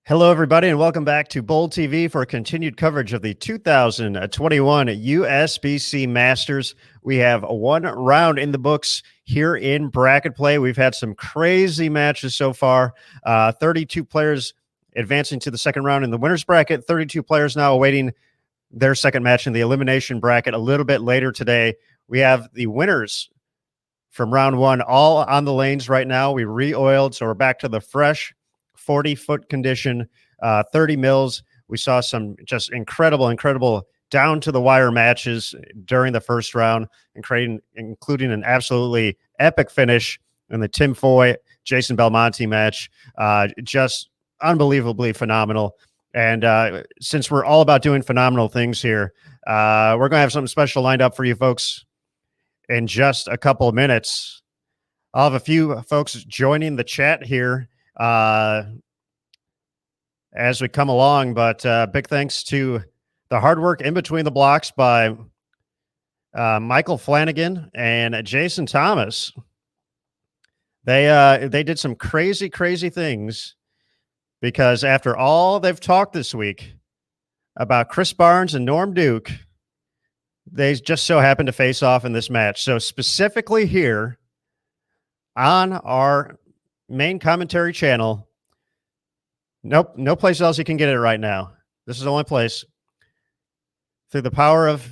Hello, everybody, and welcome back to Bowl TV for continued coverage of the 2021 USBC Masters. We have one round in the books here in bracket play. We've had some crazy matches so far. 32 players advancing to the second round in the winner's bracket. 32 players now awaiting their second match in the elimination bracket a little bit later today. We have the winners from round one all on the lanes right now. We re-oiled, so we're back to the fresh 40-foot condition, 30 mils. We saw some just incredible down-to-the-wire matches during the first round, including an absolutely epic finish in the Tim Foy, Jason Belmonte match. Just unbelievably phenomenal. And since we're all about doing phenomenal things here, we're going to have something special lined up for you folks in just a couple of minutes. I'll have a few folks joining the chat here as we come along, but big thanks to the hard work in between the blocks by Michael Flanagan and Jason Thomas. They did some crazy things, because after all they've talked this week about Chris Barnes and Norm Duke, they just so happened to face off in this match. So specifically here on our main commentary channel, no place else you can get it right now. This is the only place. Through the power of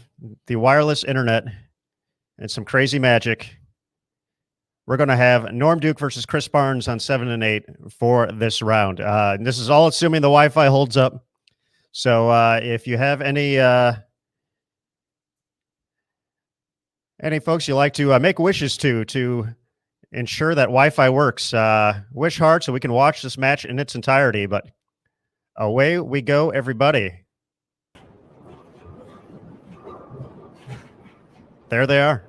the wireless internet and some crazy magic, we're going to have Norm Duke versus Chris Barnes on 7 and 8 for this round. And this is all assuming the Wi-Fi holds up. So if you have any folks you like to make wishes to ensure that Wi-Fi works, wish hard so we can watch this match in its entirety. But away we go, everybody. There they are.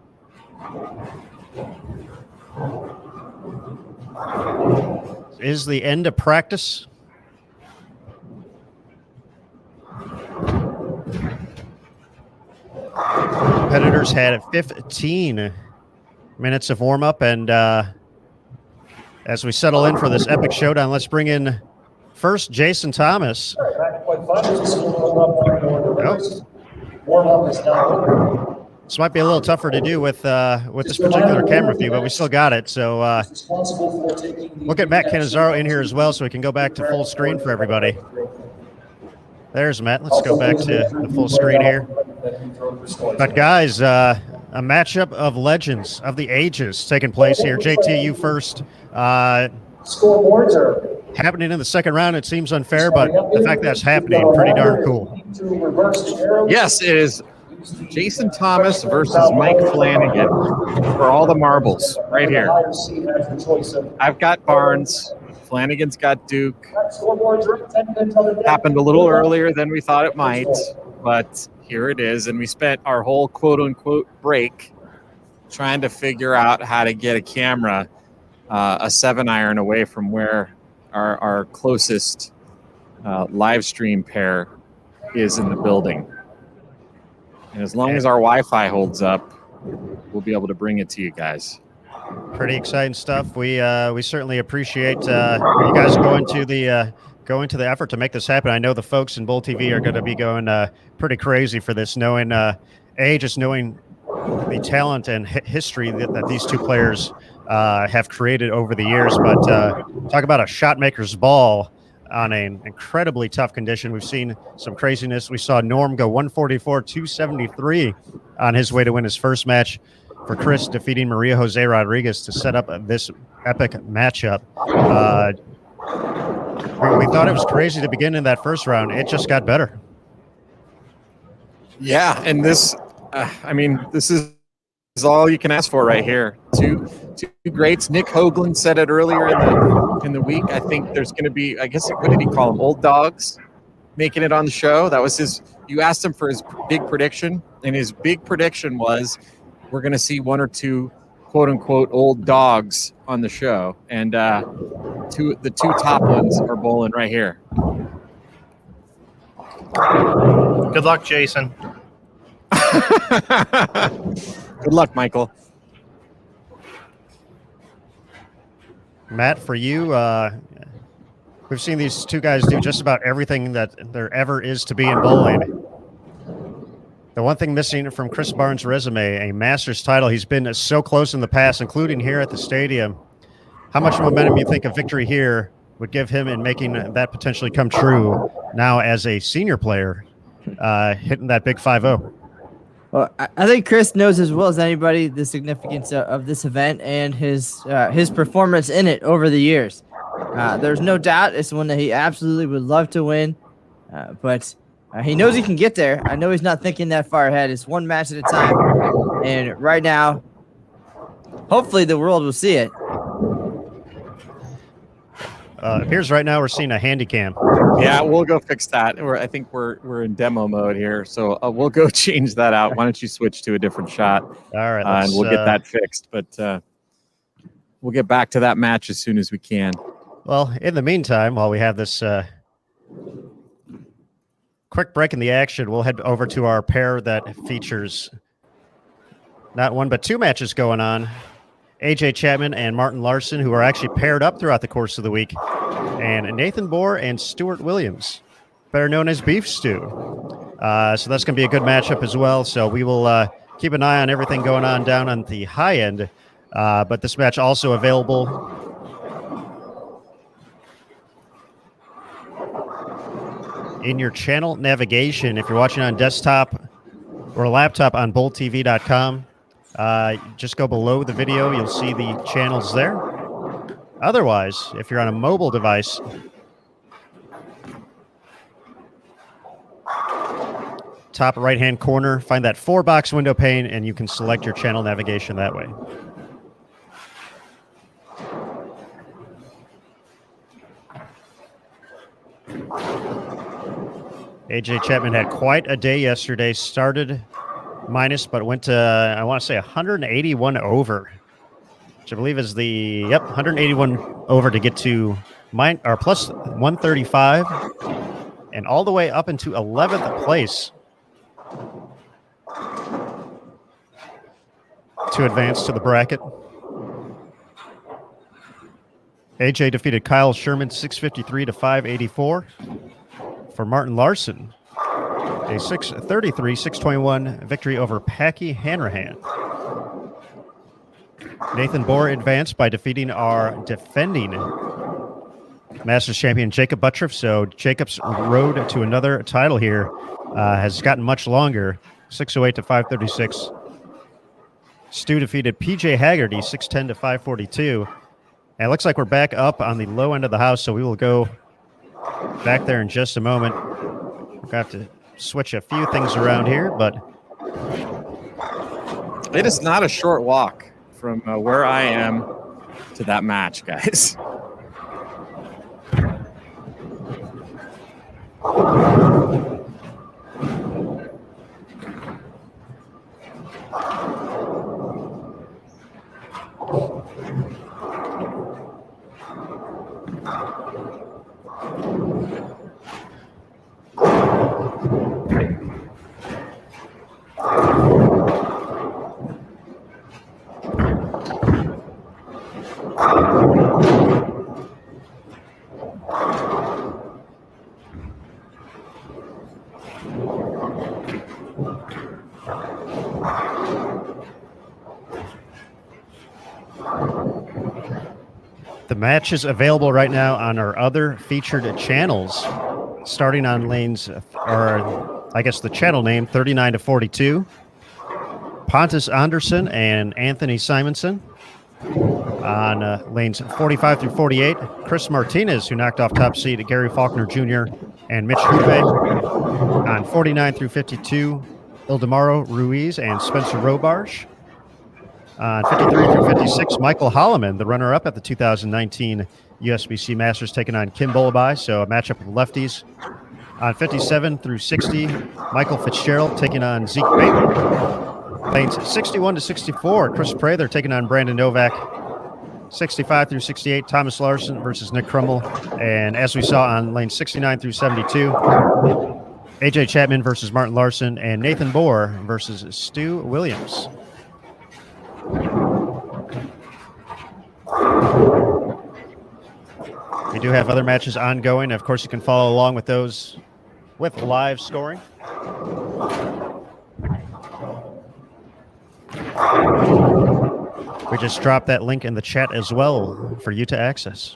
Is the end of practice? Competitors had 15 minutes of warm-up, and as we settle in for this epic showdown, let's bring in first Jason Thomas. This might be a little tougher to do with this particular camera view, but we still got it. So we'll get Matt Cannizzaro in here as well, so we can go back to full screen for everybody. There's Matt. Let's go back to the full screen here. But guys, a matchup of legends of the ages taking place here. JT, you first. Scoreboards are happening in the second round. It seems unfair, but the fact that's happening, pretty darn cool. Yes, it is. Jason Thomas versus Mike Flanagan for all the marbles right here. I've got Barnes. Flanagan's got Duke. Happened a little earlier than we thought it might, but here it is. And we spent our whole quote-unquote break trying to figure out how to get a camera, a 7-iron away from where our closest live stream pair is in the building. And as long as our Wi-Fi holds up, we'll be able to bring it to you guys. Pretty exciting stuff. We certainly appreciate you guys going to the effort to make this happen. I know the folks in Bowl TV are going to be going pretty crazy for this, knowing just knowing the talent and history that these two players have created over the years. But talk about a shot maker's ball on an incredibly tough condition. We've seen some craziness. We saw Norm go 144-273 on his way to win his first match for Chris, defeating Maria Jose Rodriguez to set up this epic matchup. We thought it was crazy to begin in that first round. It just got better. Yeah, and this, this is all you can ask for right here. Two greats. Nick Hoagland said it earlier in the week. I think there's going to be, I guess, what did he call them? Old dogs making it on the show. That was his. You asked him for his big prediction, and his big prediction was we're going to see one or two quote unquote old dogs on the show, and the two top ones are bowling right here. Good luck, Jason. Good luck, Michael. Matt, for you, We've seen these two guys do just about everything that there ever is to be in bowling. The one thing missing from Chris Barnes' resume, a Masters title. He's been so close in the past, including here at the stadium. How much momentum you think a victory here would give him in making that potentially come true now as a senior player, hitting that big 5-0? Well, I think Chris knows as well as anybody the significance of this event and his performance in it over the years. There's no doubt it's one that he absolutely would love to win, but he knows he can get there. I know he's not thinking that far ahead. It's one match at a time, and right now, hopefully the world will see it. Appears right now we're seeing a handy cam. Yeah, we'll go fix that. I think we're in demo mode here, so we'll go change that out. Why don't you switch to a different shot? All right, and we'll get that fixed. But we'll get back to that match as soon as we can. Well, in the meantime, while we have this quick break in the action, we'll head over to our pair that features not one but two matches going on. AJ Chapman and Martin Larson, who are actually paired up throughout the course of the week, and Nathan Bohr and Stuart Williams, better known as Beef Stew. So that's going to be a good matchup as well. So we will keep an eye on everything going on down on the high end. But this match also available in your channel navigation. If you're watching on desktop or laptop on BowlTV.com, just go below the video. You'll see the channels there. Otherwise, if you're on a mobile device, top right-hand corner, find that 4-box window pane, and you can select your channel navigation that way. AJ Chapman had quite a day yesterday. Started minus, but went to, I want to say, 181 over, which I believe is the, 181 over to get to plus 135 and all the way up into 11th place to advance to the bracket. AJ defeated Kyle Sherman 653 to 584. For Martin Larson, a 633-621 victory over Packy Hanrahan. Nathan Bohr advanced by defeating our defending Masters champion Jacob Buttriff. So Jacob's road to another title here has gotten much longer, 608 to 536. Stu defeated PJ Haggerty 610 to 542. And it looks like we're back up on the low end of the house, so we will go back there in just a moment. We're going to have to switch a few things around here, but it is not a short walk from where I am to that match, guys. the match is available right now on our other featured channels, starting on lanes, or I guess the channel name 39 to 42. Pontus Anderson and Anthony Simonson on lanes 45 through 48. Chris Martinez, who knocked off top seed Gary Faulkner Jr. and Mitch Huve on 49 through 52. Ildemaro Ruiz and Spencer Robarge. On 53 through 56, Michael Holloman, the runner-up at the 2019 USBC Masters, taking on Kim Bolabai, so a matchup of lefties. On 57 through 60, Michael Fitzgerald taking on Zeke Bateman. Lanes 61 to 64, Chris Prather taking on Brandon Novak. 65 through 68, Thomas Larson versus Nick Krummel. And as we saw on lane 69 through 72, AJ Chapman versus Martin Larson, and Nathan Bohr versus Stu Williams. We do have other matches ongoing. Of course, you can follow along with those with live scoring. We just dropped that link in the chat as well for you to access.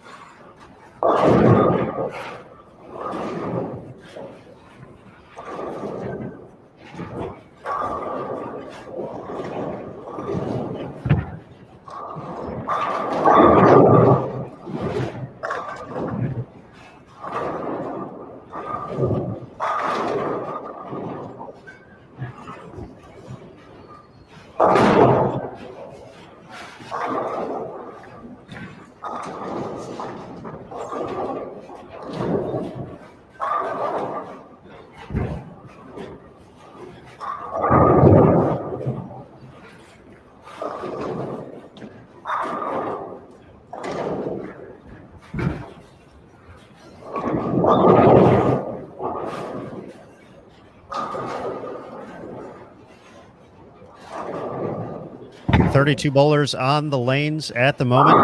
Thirty-two bowlers on the lanes at the moment.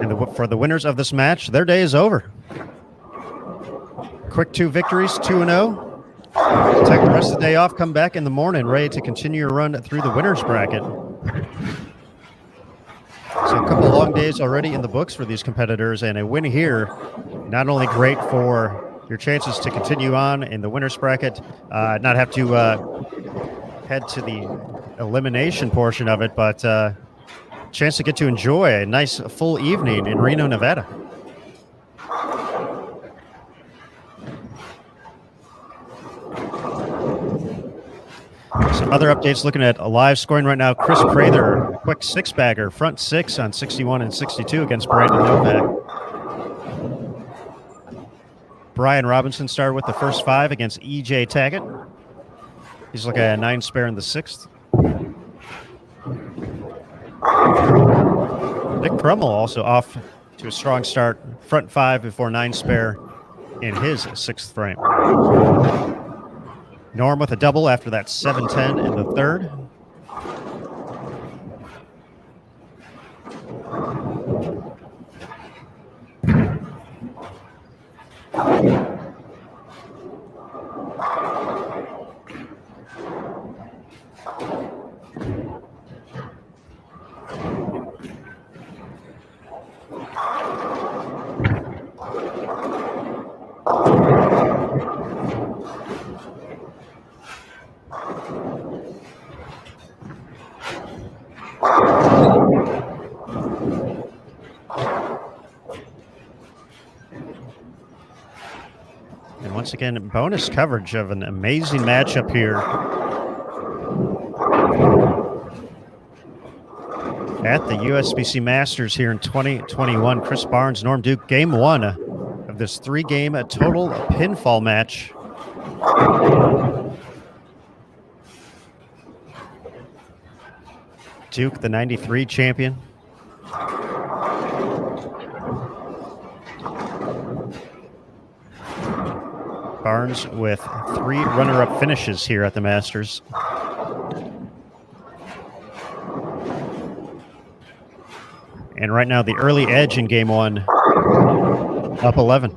And for the winners of this match, their day is over. Quick 2 victories, 2-0. Take the rest of the day off, come back in the morning, ready to continue your run through the winners bracket. So a couple of long days already in the books for these competitors, and a win here, not only great for your chances to continue on in the winners bracket, not have to head to the elimination portion of it, but chance to get to enjoy a nice full evening in Reno, Nevada. Some other updates looking at a live scoring right now. Chris Prather, quick 6-bagger, front 6 on 61 and 62 against Brandon Novak. Brian Robinson started with the first 5 against E.J. Taggett. He's looking at a 9 spare in the 6th. Nick Crummell also off to a strong start, front 5 before 9 spare in his 6th frame. Norm with a double after that 7-10 in the 3rd. And once again, bonus coverage of an amazing matchup here at the USBC Masters here in 2021. Chris Barnes, Norm Duke, game 1 of this 3-game total pinfall match. Duke, the 93 champion. Barnes with 3 runner-up finishes here at the Masters. And right now, the early edge in game 1, up 11.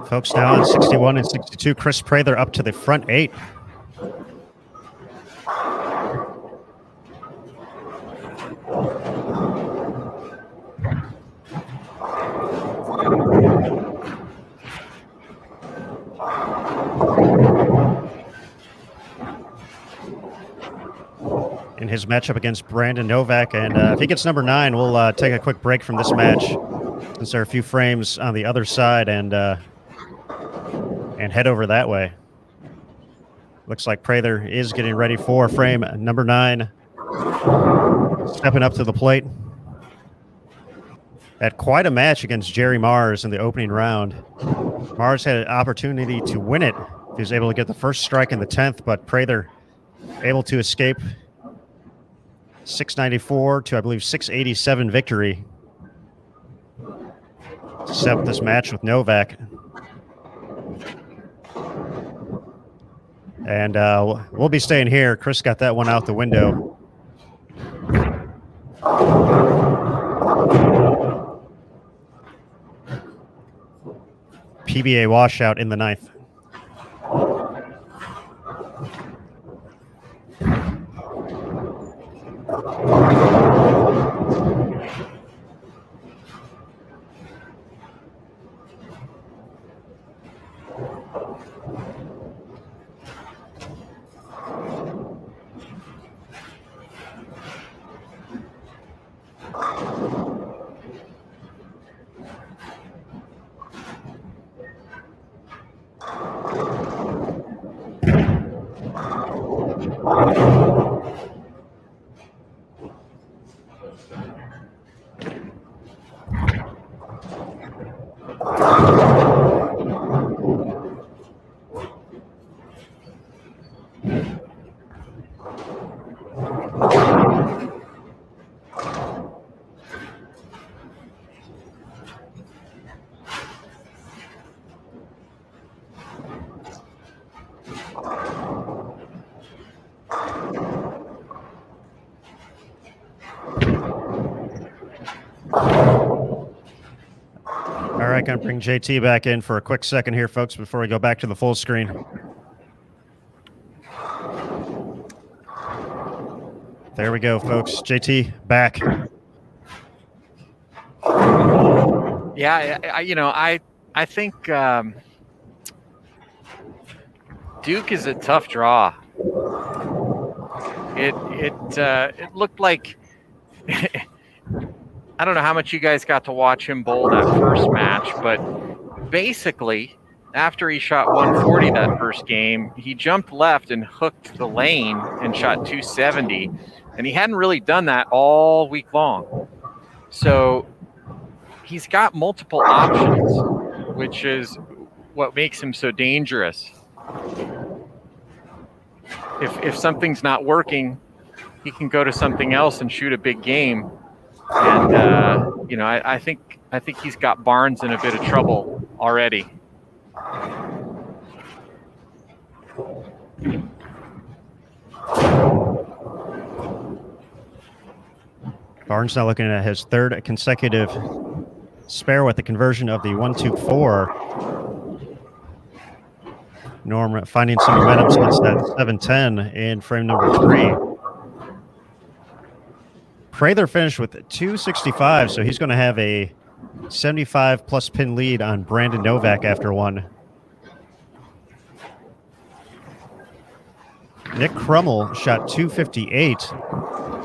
Folks, now on 61 and 62, Chris Prather up to the front 8. In his matchup against Brandon Novak, and if he gets number 9, we'll take a quick break from this match since there are a few frames on the other side, and head over that way. Looks like Prather is getting ready for frame number 9, stepping up to the plate. Had quite a match against Jerry Mars in the opening round. Mars had an opportunity to win it. He was able to get the first strike in the 10th, but Prather able to escape 694 to, I believe, 687 victory to set up this match with Novak. And we'll be staying here. Chris got that one out the window. PBA washout in the 9th. All right, going to bring JT back in for a quick second here, folks, before we go back to the full screen. There we go, folks. JT back. Yeah, I think Duke is a tough draw. It looked like I don't know how much you guys got to watch him bowl that first match, but basically after he shot 140 that first game, he jumped left and hooked the lane and shot 270, and he hadn't really done that all week long. So he's got multiple options, which is what makes him so dangerous. If something's not working, he can go to something else and shoot a big game. And I think he's got Barnes in a bit of trouble already. Barnes now looking at his third consecutive spare with the conversion of the 1-2-4. Norm finding some momentum since that 7-10 in frame number 3. Prather finished with 265, so he's going to have a 75-plus pin lead on Brandon Novak after one. Nick Krummel shot 258,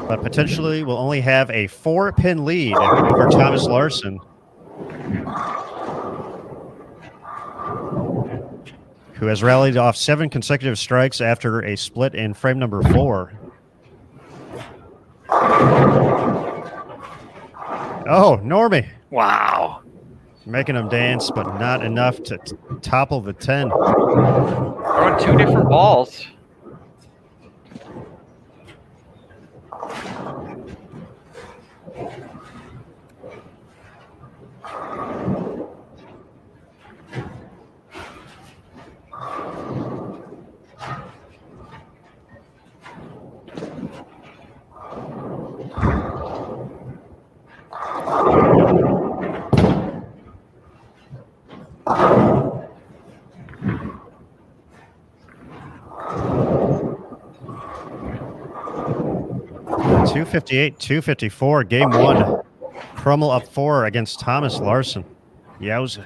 but potentially will only have a 4-pin lead over Thomas Larson, who has rallied off 7 consecutive strikes after a split in frame number 4. Oh, Normie. Wow. Making him dance, but not enough to topple the 10. Throwing 2 different balls. 258, 254, game one. Crummel up 4 against Thomas Larson. Yowza.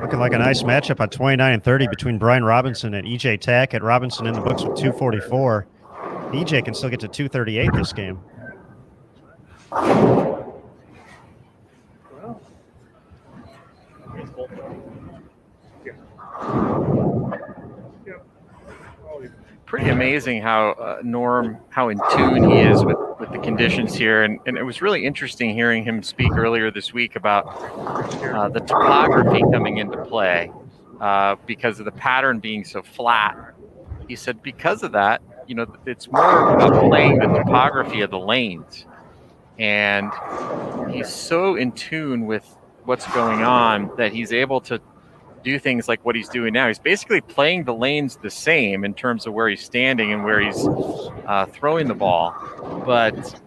Looking like a nice matchup on 29 and 30 between Brian Robinson and EJ Tackett. Robinson in the books with 244. EJ can still get to 238 this game. Pretty amazing how Norm, how in tune he is with the conditions here. And it was really interesting hearing him speak earlier this week about the topography coming into play because of the pattern being so flat. He said because of that, you know, it's more about playing the topography of the lanes. And he's so in tune with what's going on that he's able to do things like what he's doing now. He's basically playing the lanes the same in terms of where he's standing and where he's throwing the ball, but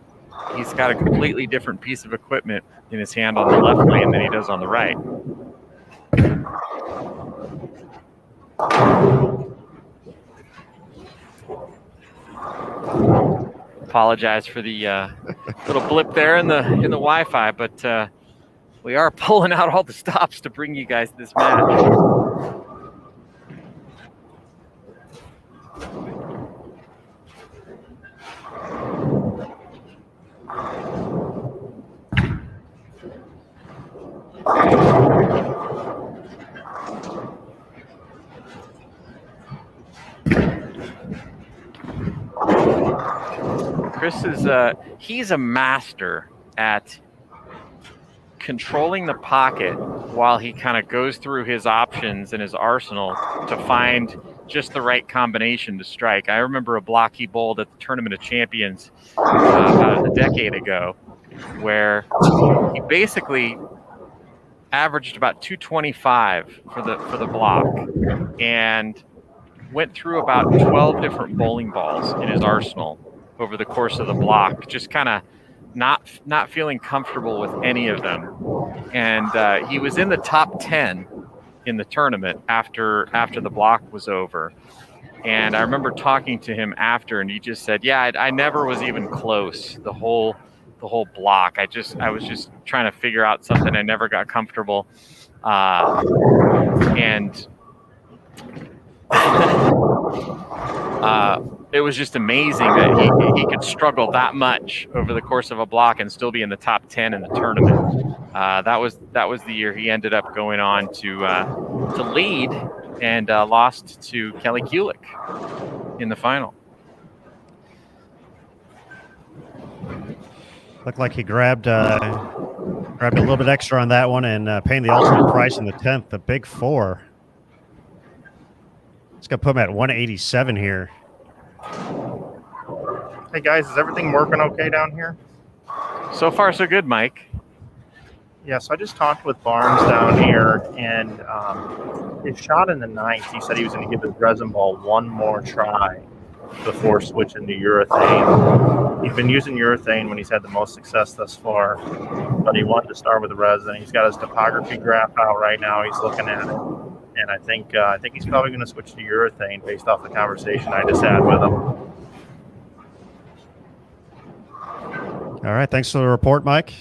he's got a completely different piece of equipment in his hand on the left lane than he does on the right. Apologize for the little blip there in the Wi-Fi, but we are pulling out all the stops to bring you guys this match. Chris is he's a master at controlling the pocket while he kind of goes through his options and his arsenal to find just the right combination to strike. I remember a block he bowled at the Tournament of Champions about a decade ago where he basically averaged about 225 for the block and went through about 12 different bowling balls in his arsenal over the course of the block, just kind of not feeling comfortable with any of them. And he was in the top 10 in the tournament after the block was over. And I remember talking to him after, and he just said, yeah, I never was even close the whole block. I was just trying to figure out something. I never got comfortable. It was just amazing that he could struggle that much over the course of a block and still be in the top 10 in the tournament. That was the year he ended up going on to lead and lost to Kelly Kulik in the final. Looked like he grabbed a little bit extra on that one and paying the ultimate price in the 10th, the big 4. It's going to put him at 187 here. Hey guys, is everything working okay down here? So far, so good, Mike. Yeah, so I just talked with Barnes down here, and his shot in the 9th, he said he was going to give his resin ball one more try before switching to urethane. He's been using urethane when he's had the most success thus far, but he wanted to start with the resin. He's got his topography graph out right now. He's looking at it, and I think he's probably going to switch to urethane based off the conversation I just had with him. All right, thanks for the report, Mike.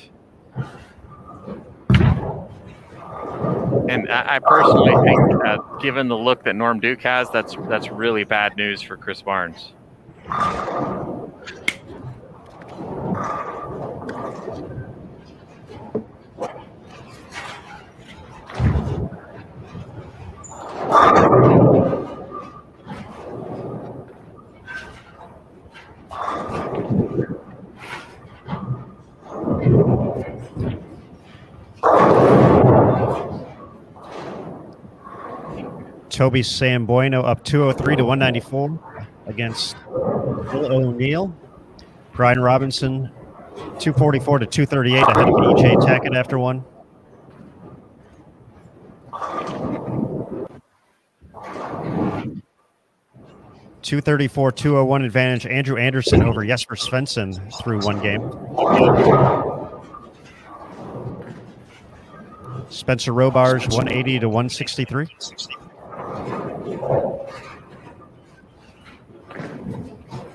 And I personally think, given the look that Norm Duke has, that's really bad news for Chris Barnes. Toby Sambueno up 203 to 194 against Will O'Neill. Brian Robinson 244 to 238 ahead of EJ Tackett after one. .234, 201 advantage. Andrew Anderson over Jesper Svensson through one game. Spencer Robars, 180 to 163.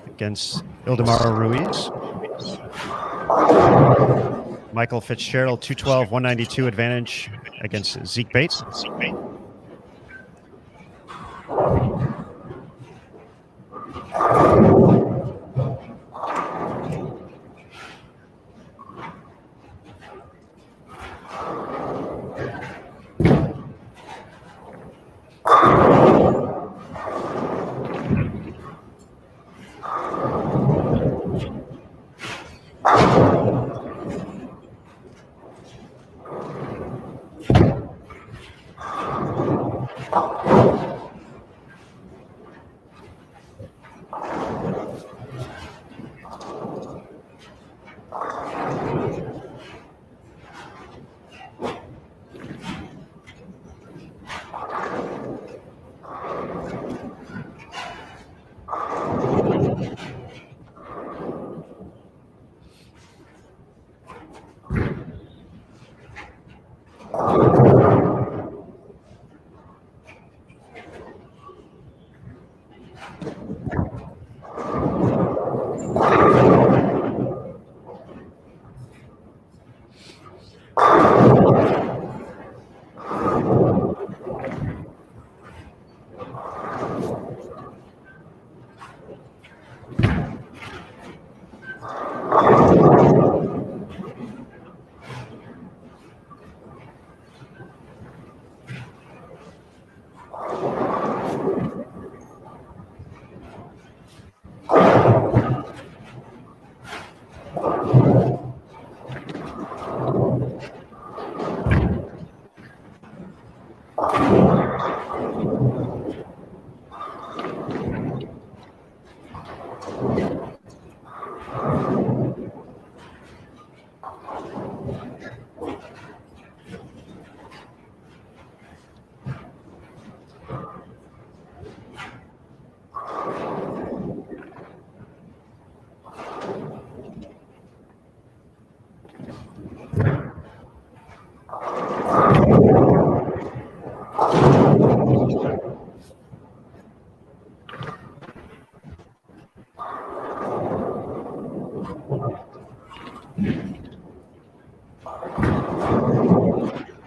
Against Ildemaro Ruiz. Michael Fitzgerald, 212, 192 advantage against Zeke Bates.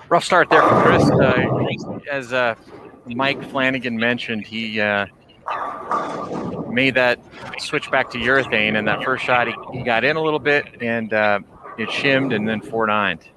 Rough start there for Chris. As Mike Flanagan mentioned, he made that switch back to urethane, and that first shot he got in a little bit, and it shimmed and then 4-9'd.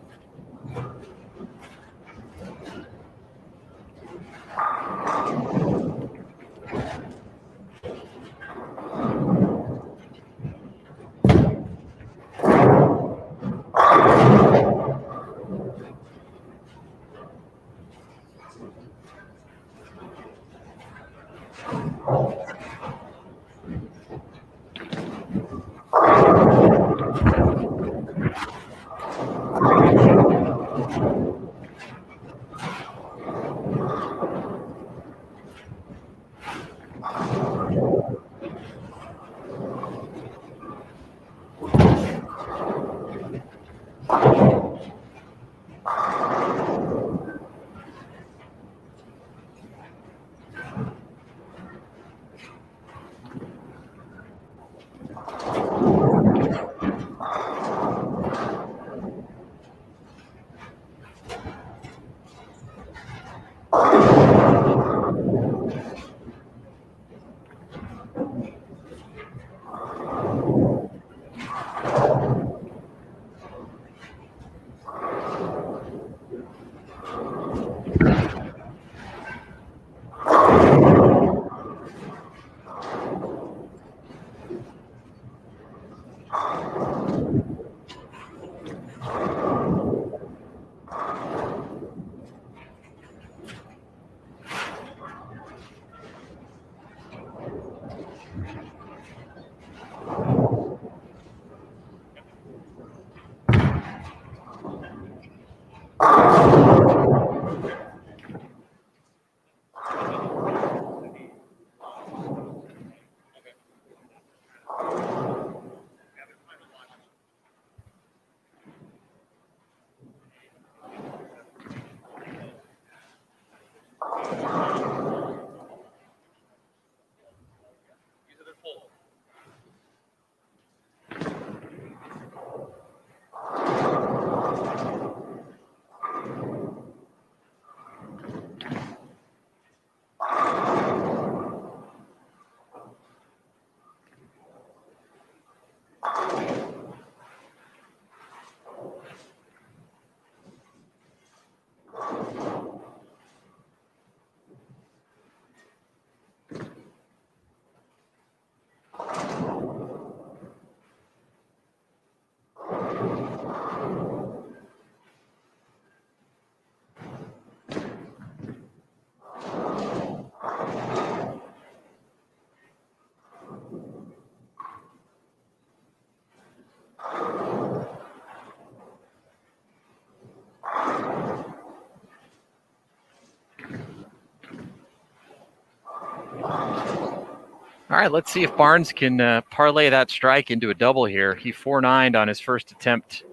All right, let's see if Barnes can parlay that strike into a double here. He 4-9'd on his first attempt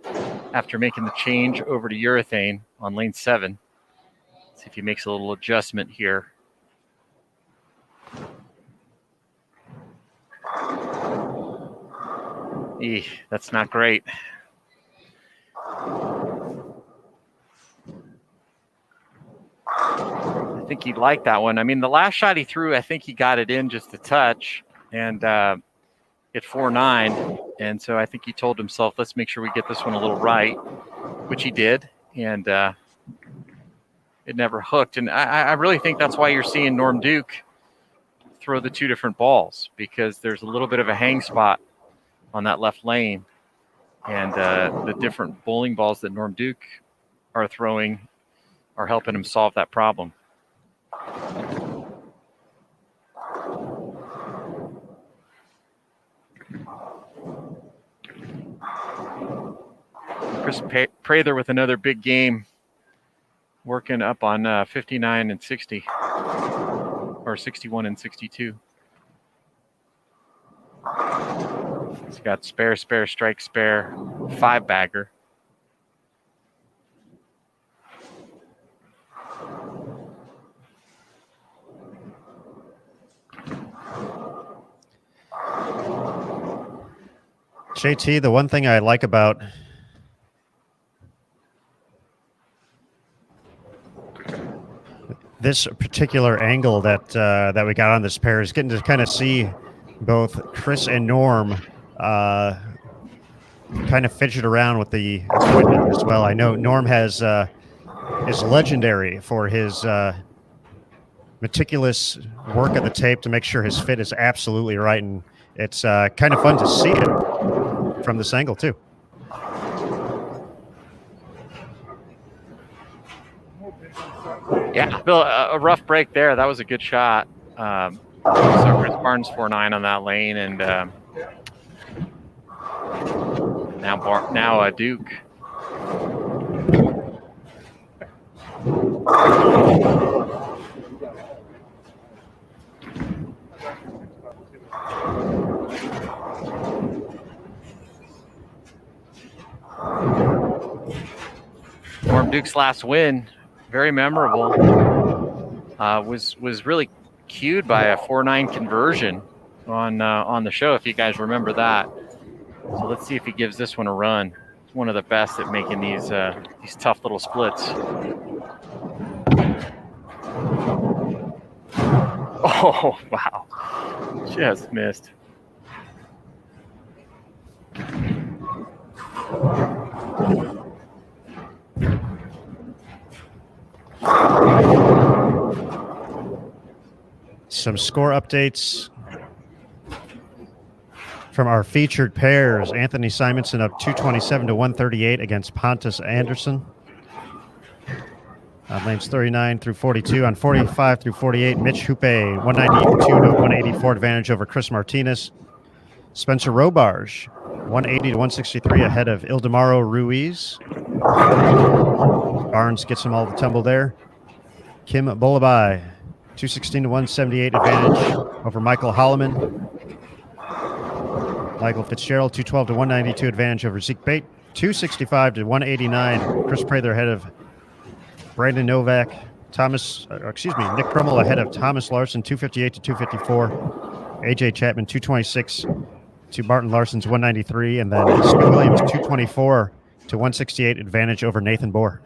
after making the change over to urethane on lane 7. See if he makes a little adjustment here. That's not great. I think he'd like that one. I mean, the last shot he threw, I think he got it in just a touch and hit 4-9. And so I think he told himself, let's make sure we get this one a little right, which he did. And it never hooked. And I really think that's why you're seeing Norm Duke throw the 2 different balls, because there's a little bit of a hang spot on that left lane. And the different bowling balls that Norm Duke are throwing are helping him solve that problem. Chris Prather with another big game, working up on 59 and 60, or 61 and 62. He's got spare, strike, spare, 5-bagger. JT, the one thing I like about this particular angle that we got on this pair is getting to kind of see both Chris and Norm kind of fidget around with the equipment as well. I know Norm is legendary for his meticulous work of the tape to make sure his fit is absolutely right, and it's kind of fun to see it from this angle too. Yeah, Bill, a rough break there. That was a good shot. So Chris Barnes 4-9 on that lane, and now Duke. Norm Duke's last win, very memorable, was really cued by a 4-9 conversion on the show, if you guys remember that. So let's see if he gives this one a run. He's one of the best at making these tough little splits. Oh, wow. Just missed. Some score updates from our featured pairs. Anthony Simonson up 227 to 138 against Pontus Anderson. On lanes 39 through 42. On 45 through 48, Mitch Hoope 192 to 184 advantage over Chris Martinez. Spencer Robarge 180 to 163 ahead of Ildemaro Ruiz. Barnes gets him all the tumble there. Kim Bolabai 216 to 178 advantage over Michael Holloman. Michael Fitzgerald 212 to 192 advantage over Zeke Bate. 265 to 189. Chris Prather ahead of Brandon Novak. Nick Krummel ahead of Thomas Larson 258 to 254. AJ Chapman 226 to Martin Larson's 193, and then Stu Williams 224 to 168 advantage over Nathan Bohr.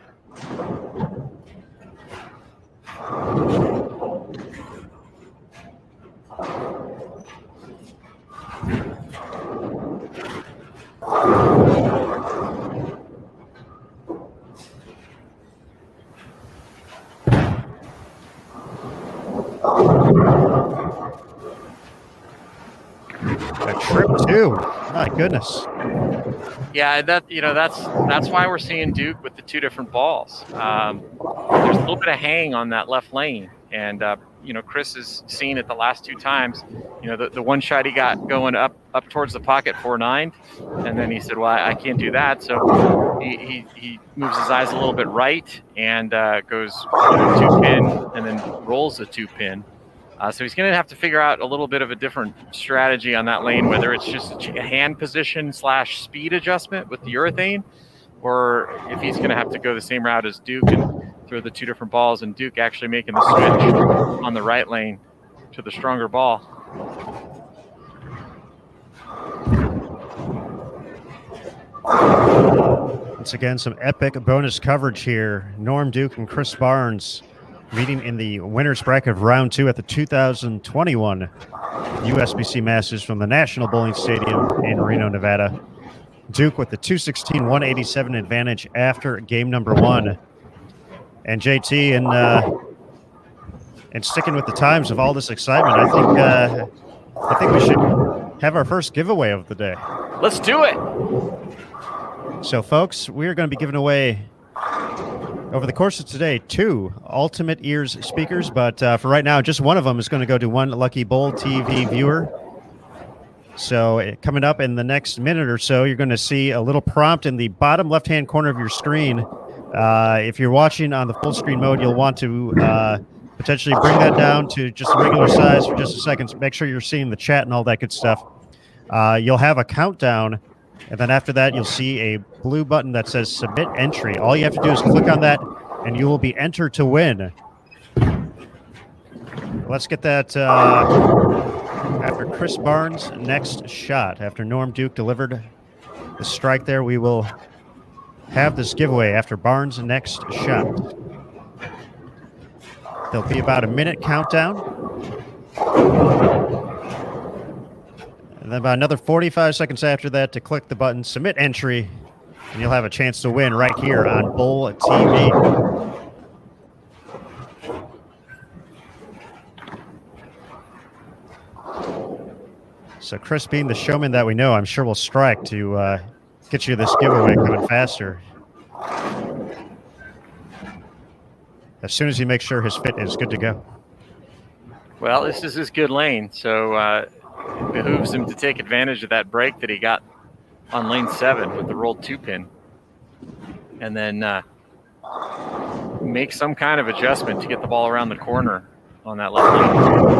A trip too. My goodness. Yeah, that's why we're seeing Duke with the two different balls. There's a little bit of hang on that left lane, and Chris has seen it the last two times. The one shot he got going up towards the pocket 4-9, and then he said, "Well, I can't do that," so he moves his eyes a little bit right and goes 2-pin, and then rolls the 2-pin. So he's going to have to figure out a little bit of a different strategy on that lane, whether it's just a hand position / speed adjustment with the urethane, or if he's going to have to go the same route as Duke and throw the two different balls, and Duke actually making the switch on the right lane to the stronger ball. Once again, some epic bonus coverage here. Norm Duke and Chris Barnes meeting in the winner's bracket of round 2 at the 2021 USBC Masters from the National Bowling Stadium in Reno, Nevada. Duke with the 216-187 advantage after game number 1. And JT, and sticking with the times of all this excitement, I think we should have our first giveaway of the day. Let's do it. So, folks, we are going to be giving away, over the course of today, 2 Ultimate Ears speakers, but for right now, just one of them is going to go to one lucky Bowl TV viewer. So coming up in the next minute or so, you're going to see a little prompt in the bottom left-hand corner of your screen. If you're watching on the full screen mode, you'll want to potentially bring that down to just a regular size for just a second. So make sure you're seeing the chat and all that good stuff. You'll have a countdown. And then after that, you'll see a blue button that says Submit Entry. All you have to do is click on that, and you will be entered to win. Let's get that after Chris Barnes' next shot. After Norm Duke delivered the strike there, we will have this giveaway after Barnes' next shot. There'll be about a minute countdown. And then about another 45 seconds after that to click the button, Submit Entry, and you'll have a chance to win right here on Bowl TV. So Chris, being the showman that we know, I'm sure will strike to get you this giveaway coming faster. As soon as he makes sure his fit is good to go. Well, this is his good lane, so it behooves him to take advantage of that break that he got on lane 7 with the rolled 2-pin, and then make some kind of adjustment to get the ball around the corner on that left lane.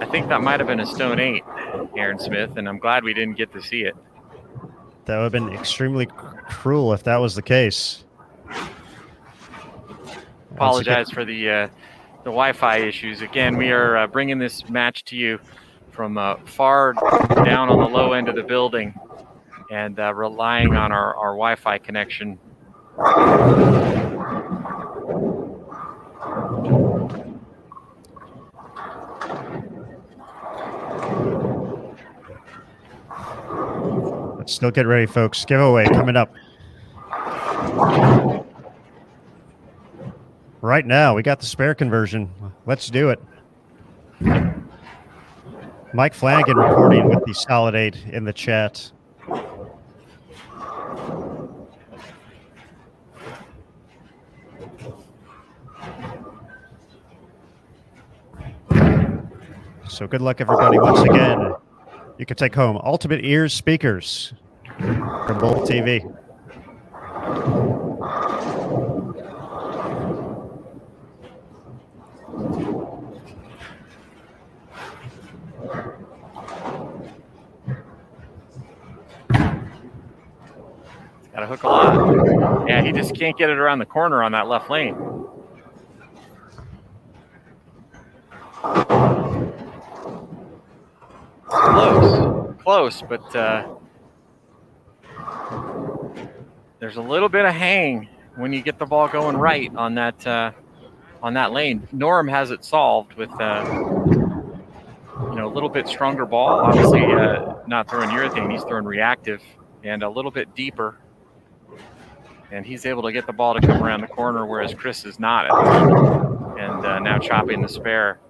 I think that might have been a stone 8, Aaron Smith, and I'm glad we didn't get to see it. That would have been extremely cruel if that was the case. Apologize for the Wi-Fi issues. Again, we are bringing this match to you from far down on the low end of the building and relying on our Wi-Fi connection. Let's still get ready, folks. Giveaway coming up. Right now, we got the spare conversion. Let's do it. Mike Flanagan reporting with the solid 8 in the chat. So good luck, everybody, once again. You can take home Ultimate Ears speakers from Bowl TV. Got to hook a lot. Yeah, he just can't get it around the corner on that left lane. Close, but there's a little bit of hang when you get the ball going right on that on that lane. Norm has it solved with a little bit stronger ball. Obviously, not throwing urethane, he's throwing reactive and a little bit deeper. And he's able to get the ball to come around the corner, whereas Chris is not at the moment. And now chopping the spare.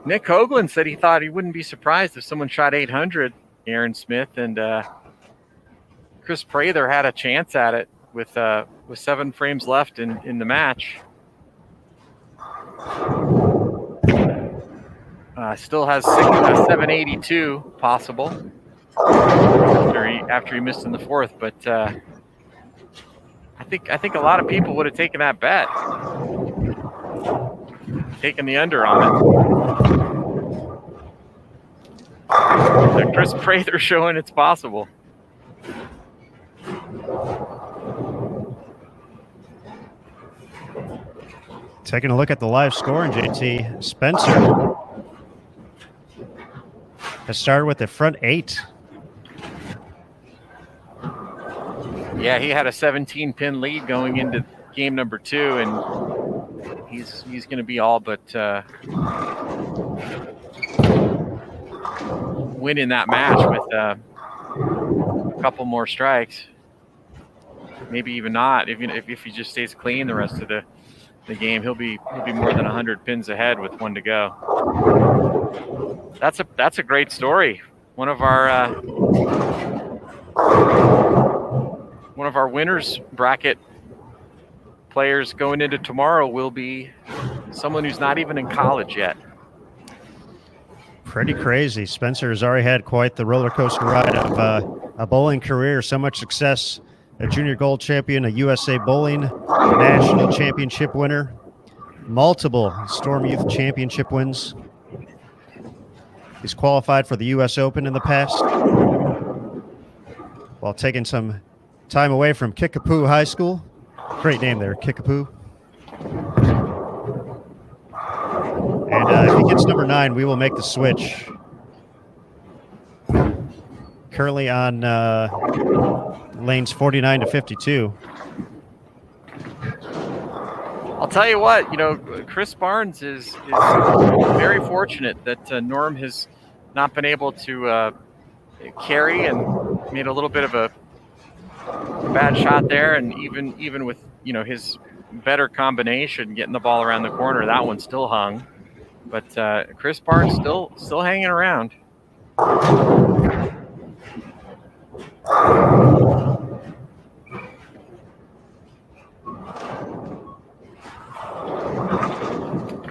Nick Hoagland said he thought he wouldn't be surprised if someone shot 800, Aaron Smith, and Chris Prather had a chance at it with 7 frames left in the match. Still has 782 possible after he missed in the 4th, but I think a lot of people would have taken that bet, taken the under on it. So Chris Prather showing it's possible. Taking a look at the live scoring, JT. Spencer has started with the front 8. Yeah, he had a 17-pin lead going into game number 2, and he's going to be all but winning that match with a couple more strikes. Maybe even not. Even if he just stays clean the rest of the game, he'll be more than 100 pins ahead with 1 to go. That's a great story. One of our winners bracket players going into tomorrow will be someone who's not even in college yet. Pretty crazy. Spencer has already had quite the roller coaster ride of a bowling career. So much success. A junior gold champion, a USA Bowling National Championship winner, multiple Storm Youth Championship wins. He's qualified for the U.S. Open in the past while taking some time away from Kickapoo High School. Great name there, Kickapoo. And if he gets number 9, we will make the switch. Currently on lanes 49 to 52. I'll tell you what, Chris Barnes is very fortunate that Norm has not been able to carry and made a little bit of a bad shot there, and even with his better combination getting the ball around the corner, that one still hung. But Chris Barnes still hanging around.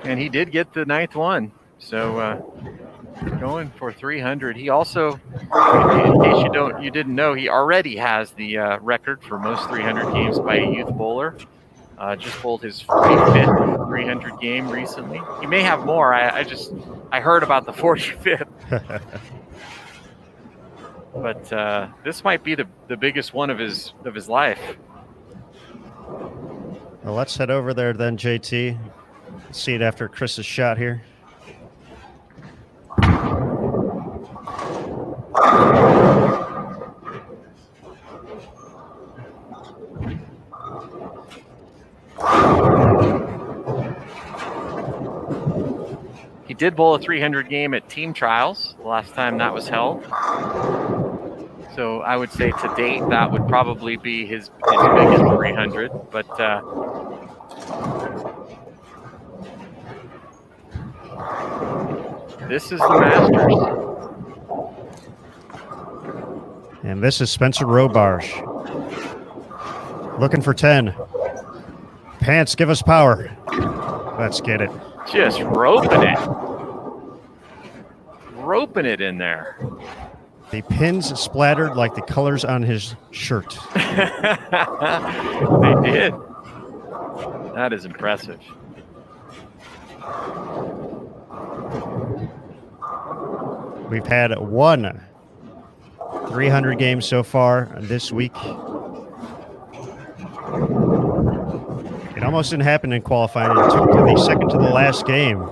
And he did get the 9th one, so going for 300. He also, in case you didn't know, he already has the record for most 300 games by a youth bowler. Just bowled his 45th 300 game recently. He may have more. I heard about the 45th. But this might be the biggest one of his life. Well, let's head over there then, JT. See it after Chris's shot here. He did bowl a 300 game at team trials the last time that was held. So I would say to date that would probably be his biggest 300. But this is the Masters. And this is Spencer Robarge. Looking for 10. Pants, give us power. Let's get it. Just roping it. Roping it in there. The pins splattered like the colors on his shirt. They did. That is impressive. We've had 1 300 games so far this week. It almost didn't happen in qualifying. It took to the second to the last game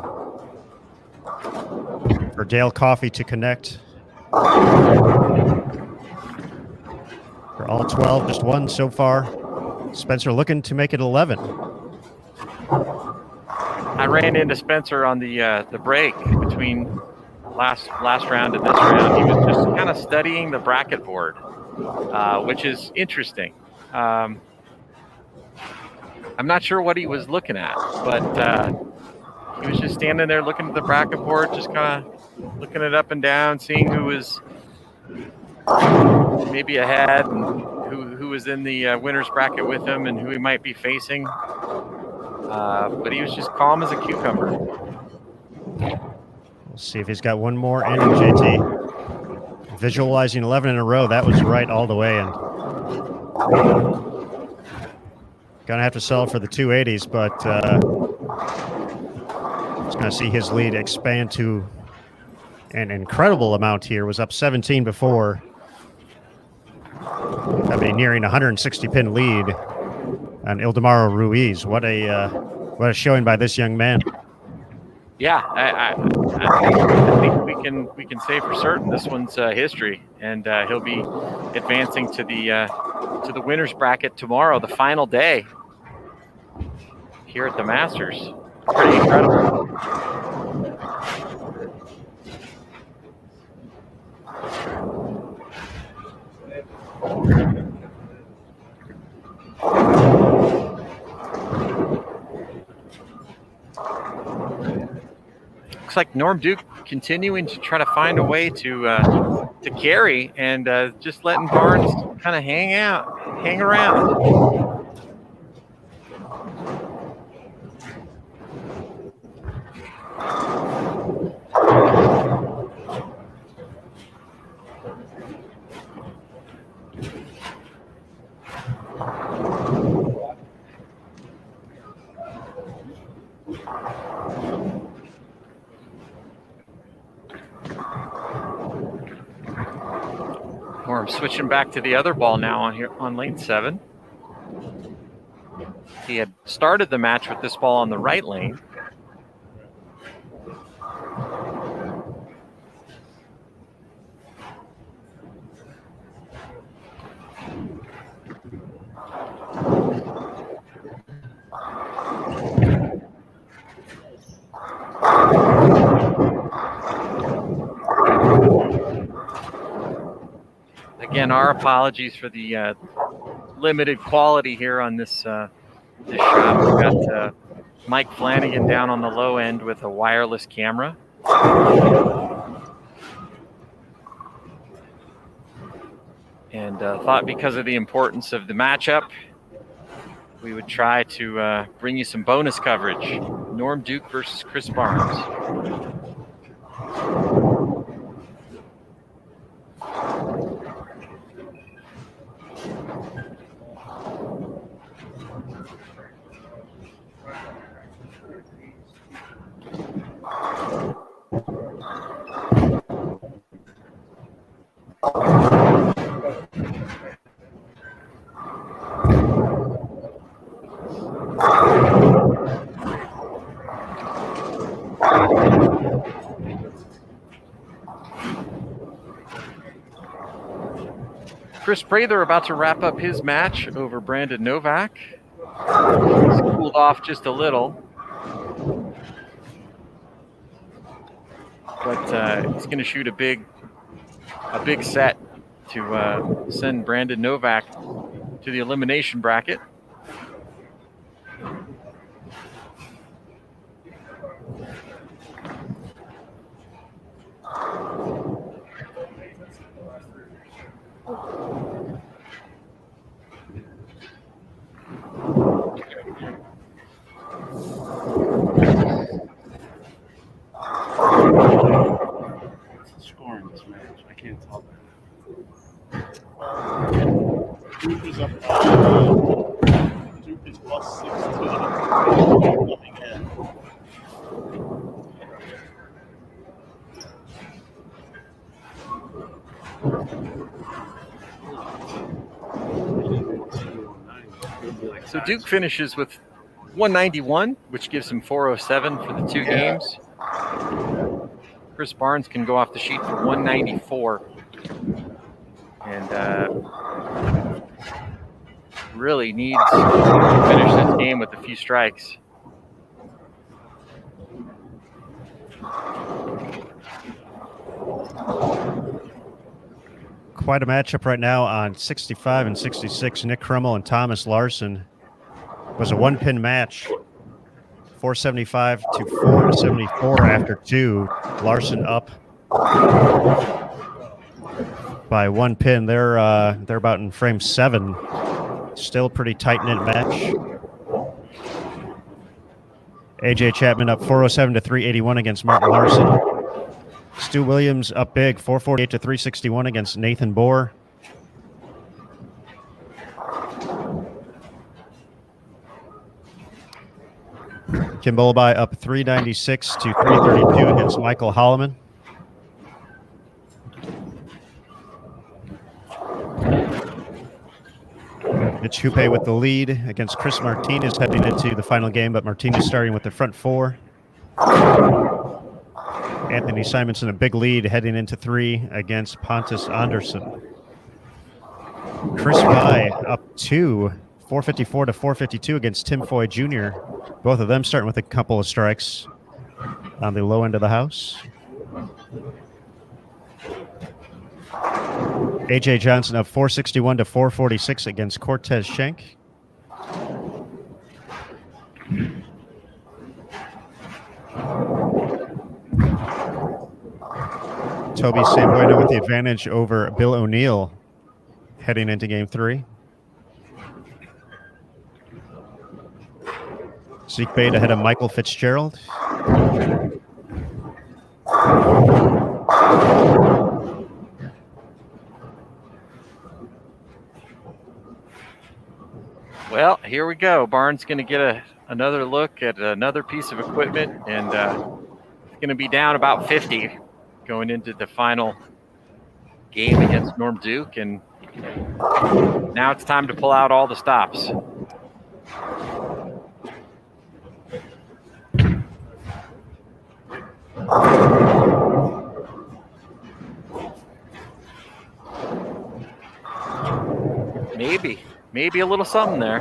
for Dale Coffey to connect. For all 12, just one so far. Spencer looking to make it 11. I ran into Spencer on the break between last round and this round. He was just kind of studying the bracket board, which is interesting. I'm not sure what he was looking at, but he was just standing there looking at the bracket board, just kind of looking it up and down, seeing who was maybe ahead and who was in the winner's bracket with him and who he might be facing. But he was just calm as a cucumber. We'll see if he's got one more in JT. Visualizing 11 in a row. That was right all the way. And gonna have to sell for the 280s, but just gonna see his lead expand to an incredible amount here. Was up 17 before. That'd be nearing 160 pin lead on Ildemaro Ruiz. What a showing by this young man. Yeah, I think we can say for certain this one's history, and he'll be advancing to the winners bracket tomorrow, the final day here at the Masters. Pretty incredible. Looks like Norm Duke continuing to try to find a way to carry and just letting Barnes kind of hang around. I'm switching back to the other ball now on lane 7. He had started the match with this ball on the right lane. Again, our apologies for the limited quality here on this shot. We've got Mike Flanagan down on the low end with a wireless camera. And thought because of the importance of the matchup, we would try to bring you some bonus coverage. Norm Duke versus Chris Barnes. Chris Prather about to wrap up his match over Brandon Novak. He's cooled off just a little. But he's going to shoot a big set to send Brandon Novak to the elimination bracket. Scoring this match, I can't tell. Duke is up. Duke is plus 16. Nothing in. So Duke finishes with 191, which gives him 407 for the two games. Chris Barnes can go off the sheet for 194. And really needs to finish this game with a few strikes. Quite a matchup right now on 65 and 66. Nick Krummel and Thomas Larson. It was a one-pin match. 475 to 474 after 2. Larson up by 1 pin. They're about in frame 7. Still pretty tight-knit match. AJ Chapman up 407 to 381 against Martin Larson. Stu Williams up big, 448 to 361 against Nathan Bohr. Kim Bolabai up 396 to 332 against Michael Holloman. Mitch Houpe with the lead against Chris Martinez heading into the final game, but Martinez starting with the front 4. Anthony Simonson a big lead heading into 3 against Pontus Anderson. Chris Pye up 2, 454 to 452 against Tim Foy Jr. Both of them starting with a couple of strikes on the low end of the house. AJ Johnson up 461 to 446 against Cortez Schenk. Toby Sambueno with the advantage over Bill O'Neill heading into game 3. Zeke Bate ahead of Michael Fitzgerald. Well, here we go. Barnes going to get another look at another piece of equipment, and it's going to be down about 50 going into the final game against Norm Duke, and now it's time to pull out all the stops. Maybe a little something there.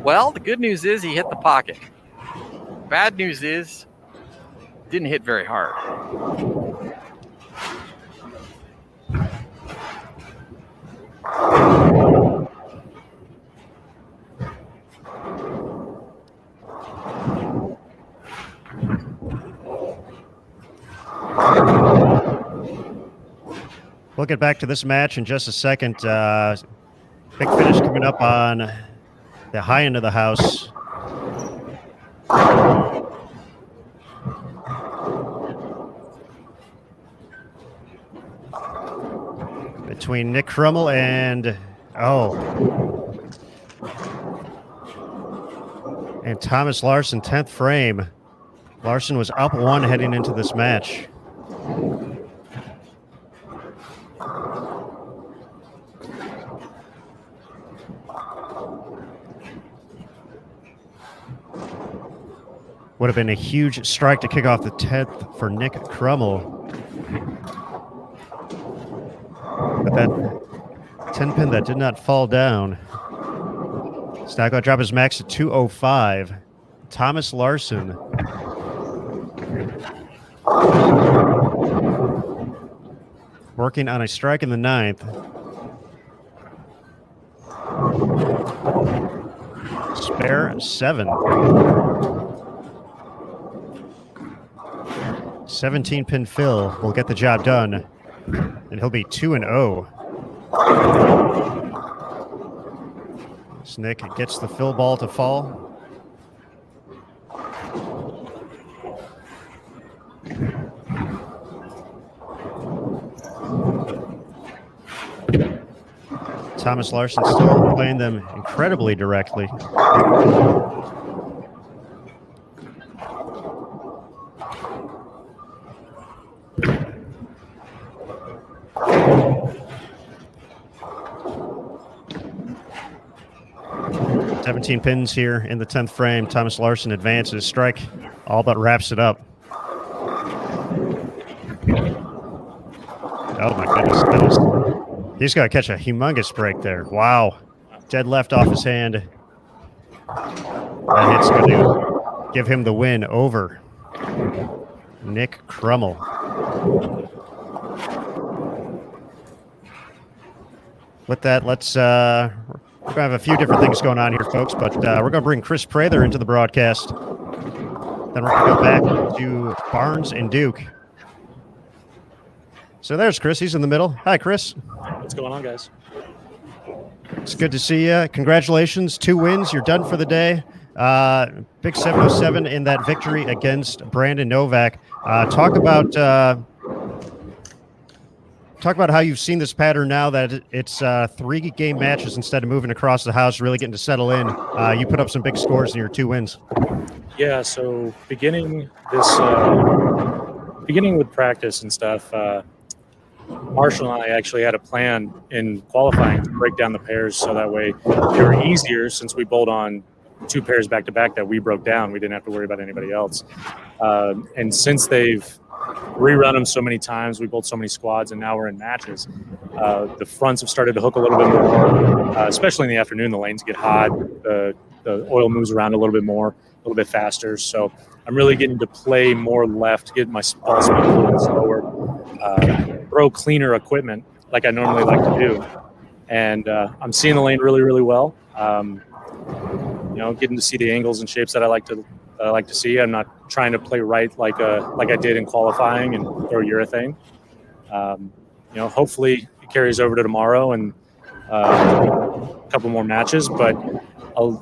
Well, the good news is he hit the pocket. Bad news is didn't hit very hard. We'll get back to this match in just a second. Big finish coming up on the high end of the house. Between Nick Krummel and, And Thomas Larson, 10th frame. Larson was up 1 heading into this match. Would have been a huge strike to kick off the 10th for Nick Krummel. But that 10 pin that did not fall down. Stacko drop his max to 205. Thomas Larson. Working on a strike in the 9th. Spare 7. 17 pin fill will get the job done, and he'll be 2-0. Nick gets the fill ball to fall. Thomas Larson still playing them incredibly directly. Seventeen pins here in the 10th frame. Thomas Larson advances. Strike all but wraps it up. Oh my goodness. He's got to catch a humongous break there. Wow. Dead left off his hand. That hit's going to give him the win over Nick Krummel. With that, let's we're going to have a few different things going on here, folks, but we're going to bring Chris Prather into the broadcast. Then we're going to go back to Barnes and Duke. So there's Chris. He's in the middle. Hi, Chris. What's going on, guys? It's good to see you. Congratulations. 2 wins. You're done for the day. Big 707 in that victory against Brandon Novak. Talk about how you've seen this pattern now that it's 3 game matches instead of moving across the house, really getting to settle in. You put up some big scores in your 2 wins. Yeah, so beginning with practice and stuff, Marshall and I actually had a plan in qualifying to break down the pairs so that way they were easier since we bowled on 2 pairs back to back that we broke down. We didn't have to worry about anybody else. And since they've rerun them so many times, we bowled so many squads, and now we're in matches. The fronts have started to hook a little bit more, especially in the afternoon. The lanes get hot. The oil moves around a little bit more, a little bit faster. So I'm really getting to play more left, get my ball speed a little bit slower, throw cleaner equipment like I normally like to do. And I'm seeing the lane really, really well. Getting to see the angles and shapes that I like to see. I'm not trying to play right like I did in qualifying and throw urethane. Hopefully it carries over to tomorrow and a couple more matches. But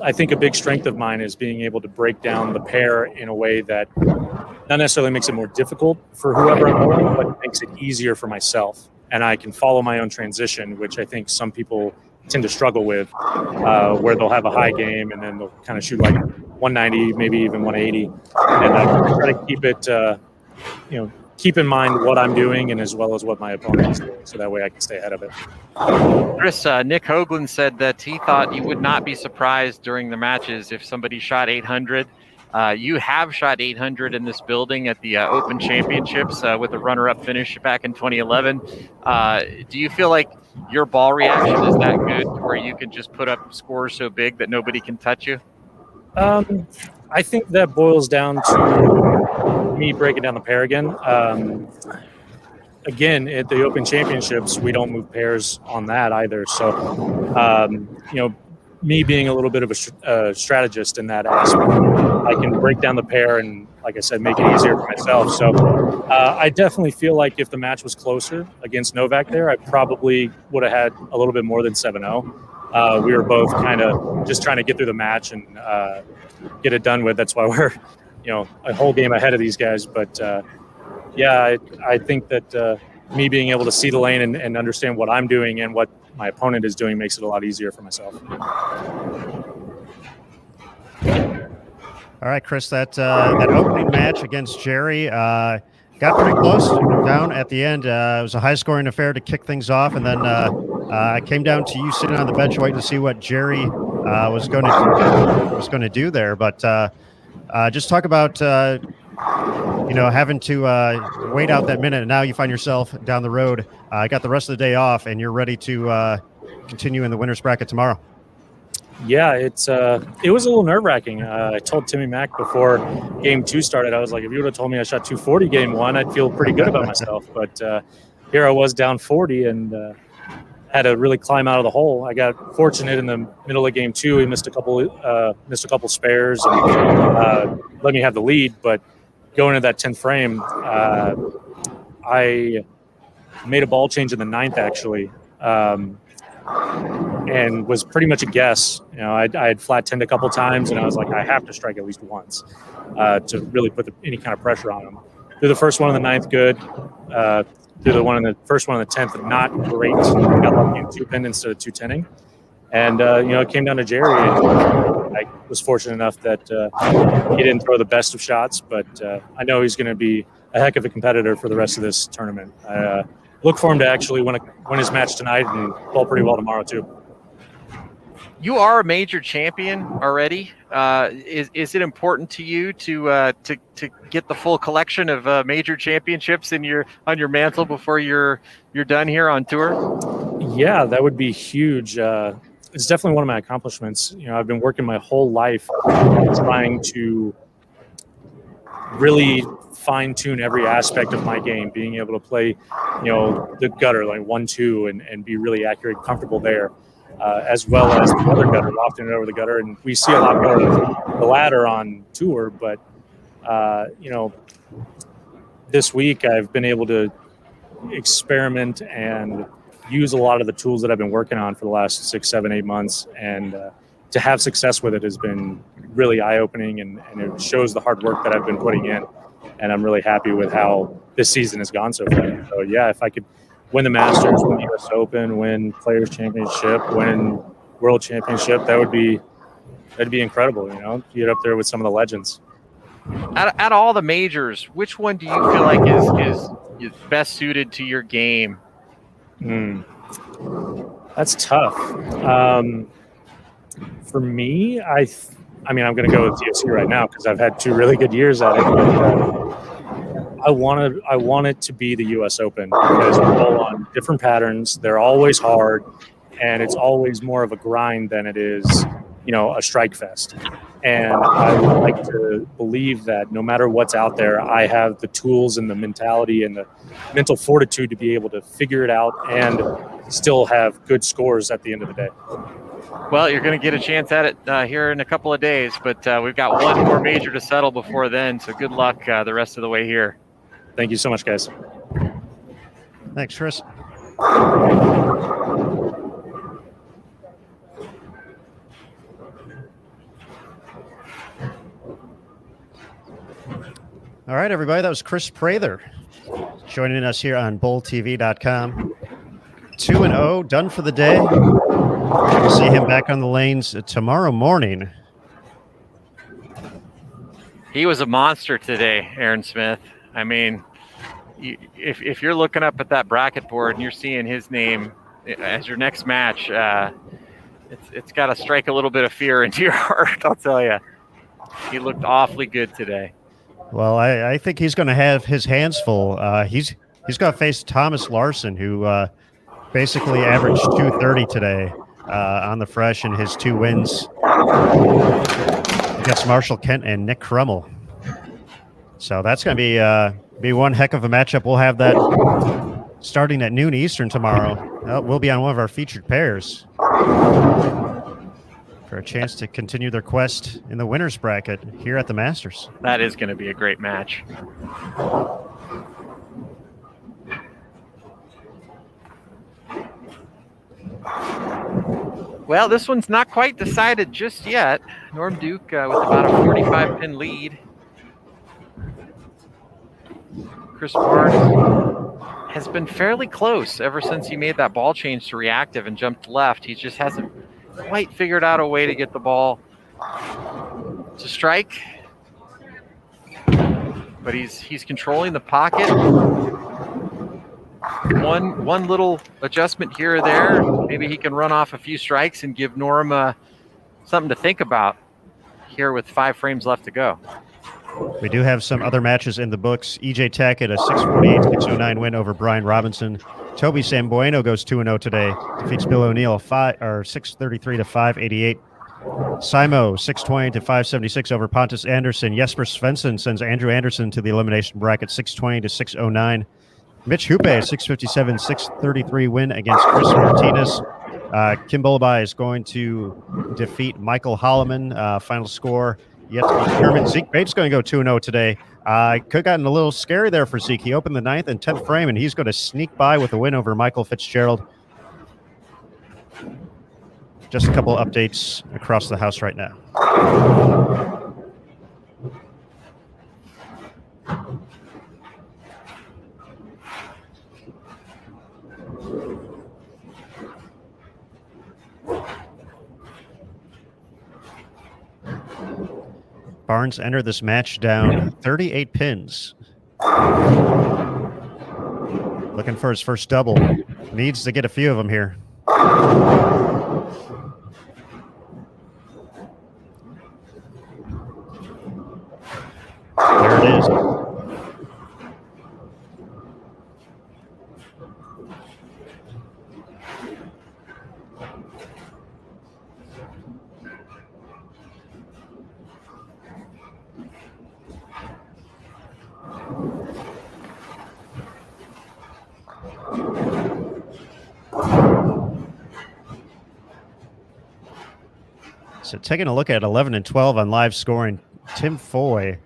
I think a big strength of mine is being able to break down the pair in a way that not necessarily makes it more difficult for whoever I'm bowling, but makes it easier for myself. And I can follow my own transition, which I think some people tend to struggle with, where they'll have a high game and then they'll kind of shoot like 190, maybe even 180. And I try to keep it, keep in mind what I'm doing and as well as what my opponent is doing, so that way I can stay ahead of it. Chris, Nick Hoagland said that he thought he would not be surprised during the matches if somebody shot 800. You have shot 800 in this building at the Open Championships with a runner-up finish back in 2011. Do you feel like your ball reaction is that good where you can just put up scores so big that nobody can touch you? I think that boils down to me breaking down the pair again. Again, at the Open Championships, we don't move pairs on that either. So, me being a little bit of a strategist in that aspect, I can break down the pair and, like I said, make it easier for myself. So I definitely feel like if the match was closer against Novak there, I probably would have had a little bit more than 7-0. We were both kind of just trying to get through the match and get it done with. That's why we're, a whole game ahead of these guys. But, I think that me being able to see the lane and understand what I'm doing and what my opponent is doing makes it a lot easier for myself. All right, Chris, that opening match against Jerry got pretty close down at the end. It was a high-scoring affair to kick things off, and then I came down to you sitting on the bench waiting to see what Jerry was going to do there. But just talk about having to wait out that minute, and now you find yourself down the road. Got the rest of the day off, and you're ready to continue in the winners bracket tomorrow. Yeah, it was a little nerve-wracking. I told Timmy Mack before game 2 started, I was like, if you would have told me I shot 240 game 1, I'd feel pretty good about myself. But here I was down 40 and had to really climb out of the hole. I got fortunate in the middle of game 2. He missed a couple spares and let me have the lead. But going into that 10th frame, I made a ball change in the 9th actually. And was pretty much a guess. I had flat 10'd a couple times, and I was like, I have to strike at least once to really put any kind of pressure on him. Through the first one in the 9th, good. Through the first one in the 10th, not great. I got lucky in 2-pin instead of 2-10ing. And, it came down to Jerry. And I was fortunate enough that he didn't throw the best of shots, but I know he's going to be a heck of a competitor for the rest of this tournament. Look for him to actually win his match tonight and bowl pretty well tomorrow too. You are a major champion already. Is it important to you to get the full collection of major championships on your mantle before you're done here on tour? Yeah, that would be huge. It's definitely one of my accomplishments. I've been working my whole life trying to really fine-tune every aspect of my game, being able to play, the gutter like 1-2 and be really accurate, comfortable there, as well as the other gutter, lofting it over the gutter. And we see a lot more of the ladder on tour, but this week I've been able to experiment and use a lot of the tools that I've been working on for the last 6, 7, 8 months, and to have success with it has been really eye-opening, and it shows the hard work that I've been putting in. And I'm really happy with how this season has gone so far. So yeah, if I could win the Masters, win the US Open, win Players Championship, win World Championship, that'd be incredible. Get up there with some of the legends. Out of all the majors, which one do you feel like is best suited to your game? That's tough. For me, I'm going to go with DSC right now because I've had 2 really good years at it. But, I want it to be the U.S. Open because we roll on different patterns. They're always hard, and it's always more of a grind than it is, a strike fest. And I would like to believe that no matter what's out there, I have the tools and the mentality and the mental fortitude to be able to figure it out and still have good scores at the end of the day. Well, you're going to get a chance at it here in a couple of days, but we've got one more major to settle before then, so good luck the rest of the way here. Thank you so much, guys. Thanks, Chris. All right, everybody, that was Chris Prather joining us here on BowlTV.com. 2-0, done for the day. We'll see him back on the lanes tomorrow morning. He was a monster today, Aaron Smith. I mean, if you're looking up at that bracket board and you're seeing his name as your next match, it's got to strike a little bit of fear into your heart, I'll tell you. He looked awfully good today. Well, I think he's going to have his hands full. He's got to face Thomas Larson, who basically averaged 230 today on the fresh in his 2 wins against Marshall Kent and Nick Crummell. So that's going to be one heck of a matchup. We'll have that starting at noon Eastern tomorrow. We'll be on one of our featured pairs for a chance to continue their quest in the winners bracket here at the Masters. That is going to be a great match. Well, this one's not quite decided just yet. Norm Duke with about a 45-pin lead. Chris Barnes has been fairly close ever since he made that ball change to reactive and jumped left. He just hasn't quite figured out a way to get the ball to strike. but he's controlling the pocket. One little adjustment here or there, maybe he can run off a few strikes and give Norm something to think about here with 5 frames left to go. We do have some other matches in the books. EJ Tackett, a 648-609 win over Brian Robinson. Toby Sambueno goes 2-0 today. Defeats Bill O'Neill 633 to 588. Simo 620 to 576 over Pontus Anderson. Jesper Svensson sends Andrew Anderson to the elimination bracket 620 to 609. Mitch Hoope, a 657-633 win against Chris Martinez. Kim Bolabai is going to defeat Michael Holloman. Final score yet to be determined. Zeke Bates going to go 2-0 today. Could have gotten a little scary there for Zeke. He opened the 9th and 10th frame, and he's going to sneak by with a win over Michael Fitzgerald. Just a couple updates across the house right now. Barnes entered this match down 38 pins. Looking for his first double. Needs to get a few of them here. There it is. So taking a look at 11 and 12 on live scoring, Tim Foy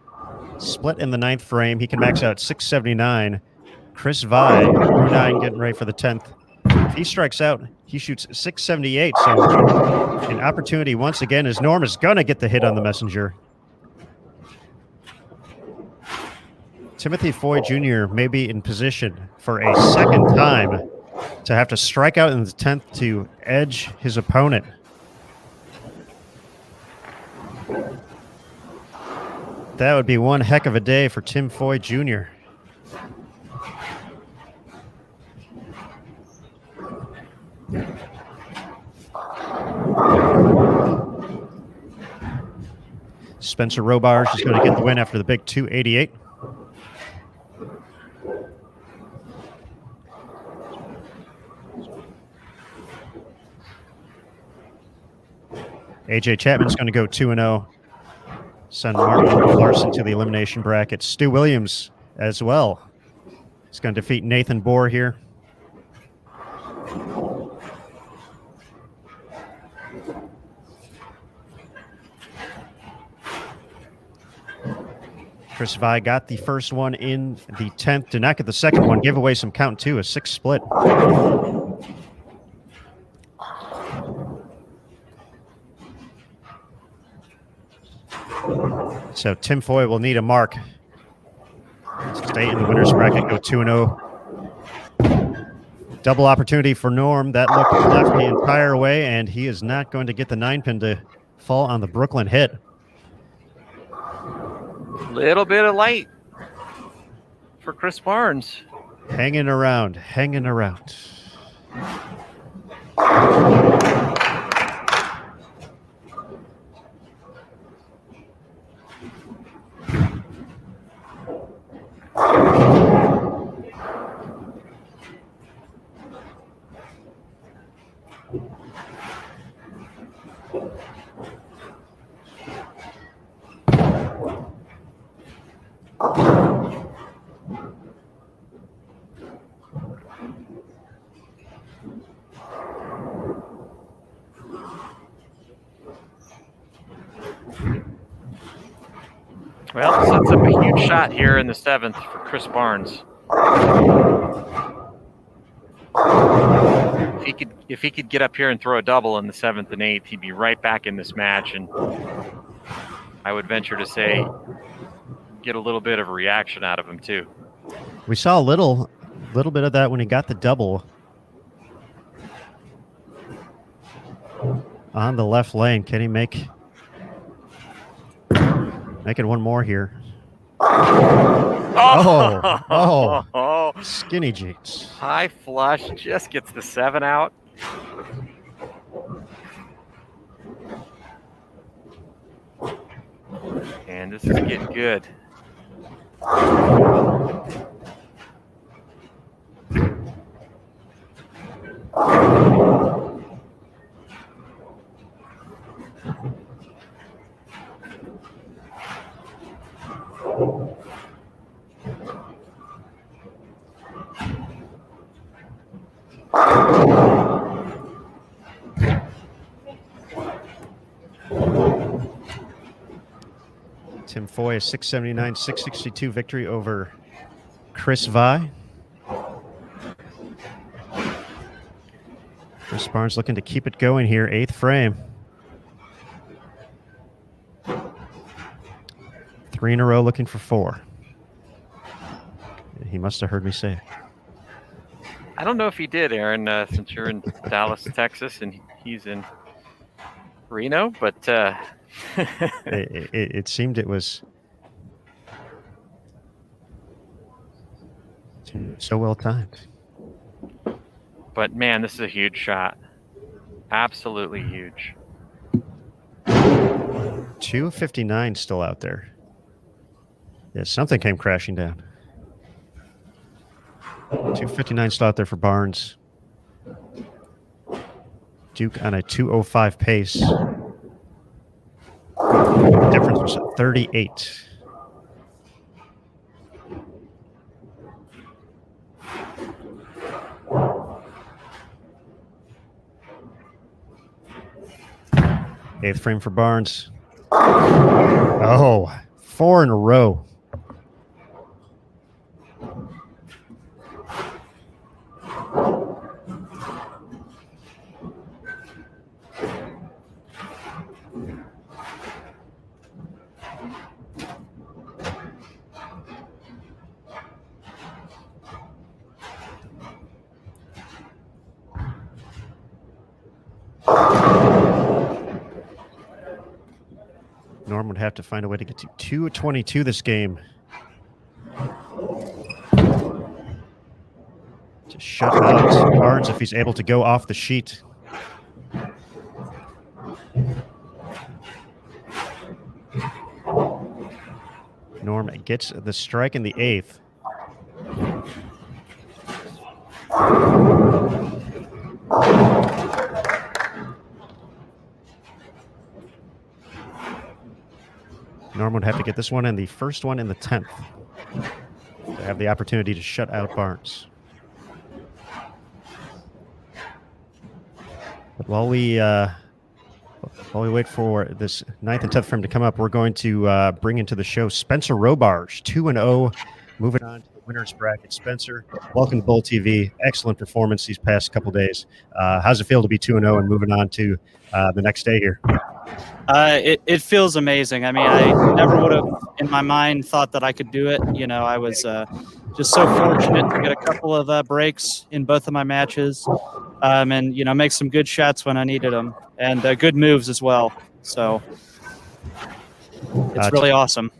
split in the 9th frame. He can max out 679. Chris Vi, 9, getting ready for the 10th. If he strikes out, he shoots 678. So an opportunity once again as Norm is going to get the hit on the messenger. Timothy Foy Jr. may be in position for a second time to have to strike out in the 10th to edge his opponent. That would be one heck of a day for Tim Foy Jr. Spencer Robarge is going to get the win after the big 288. AJ Chapman's going to go 2-0. Send Martin Larson to the elimination bracket. Stu Williams as well. He's going to defeat Nathan Bohr here. Chris Vi got the first one in the 10th. Did not get the second one. Give away some count two, a 6 split. So Tim Foy will need a mark to stay in the winner's bracket, go 2-0. Double opportunity for Norm. That looked left the entire way, and he is not going to get the 9-pin to fall on the Brooklyn hit. Little bit of light for Chris Barnes. Hanging around, hanging around. Well, sets up a huge shot here in the 7th for Chris Barnes. If he could get up here and throw a double in the 7th and 8th, he'd be right back in this match, and I would venture to say get a little bit of a reaction out of him too. We saw a little bit of that when he got the double on the left lane. Can he make it one more here? Oh. Skinny jeans. High flush just gets the 7 out. And this is getting good. Tim Foy, a 679, 662 victory over Chris Vi. Chris Barnes looking to keep it going here, 8th frame. 3 in a row looking for 4. He must have heard me say it. I don't know if he did, Aaron, since you're in Dallas, Texas, and he's in Reno, but it seemed it was so well timed. But man, this is a huge shot. Absolutely huge. 259 still out there. Yeah, something came crashing down. 259 still out there for Barnes. Duke on a 205 pace. Difference was 38. Eighth frame for Barnes. Oh, 4 in a row. Norm would have to find a way to get to 222 this game to shut out Barnes if he's able to go off the sheet. Norm gets the strike in the 8th. Norm would have to get this one and the first one in the 10th to have the opportunity to shut out Barnes. But while we wait for this 9th and 10th frame to come up, we're going to bring into the show Spencer Robarge, 2-0, moving on to the winner's bracket. Spencer, welcome to Bowl TV. Excellent performance these past couple days. How's it feel to be 2-0 and moving on to the next day here? It feels amazing. I mean, I never would have in my mind thought that I could do it. You know, I was just so fortunate to get a couple of breaks in both of my matches, and, you know, make some good shots when I needed them, and good moves as well. So it's really awesome.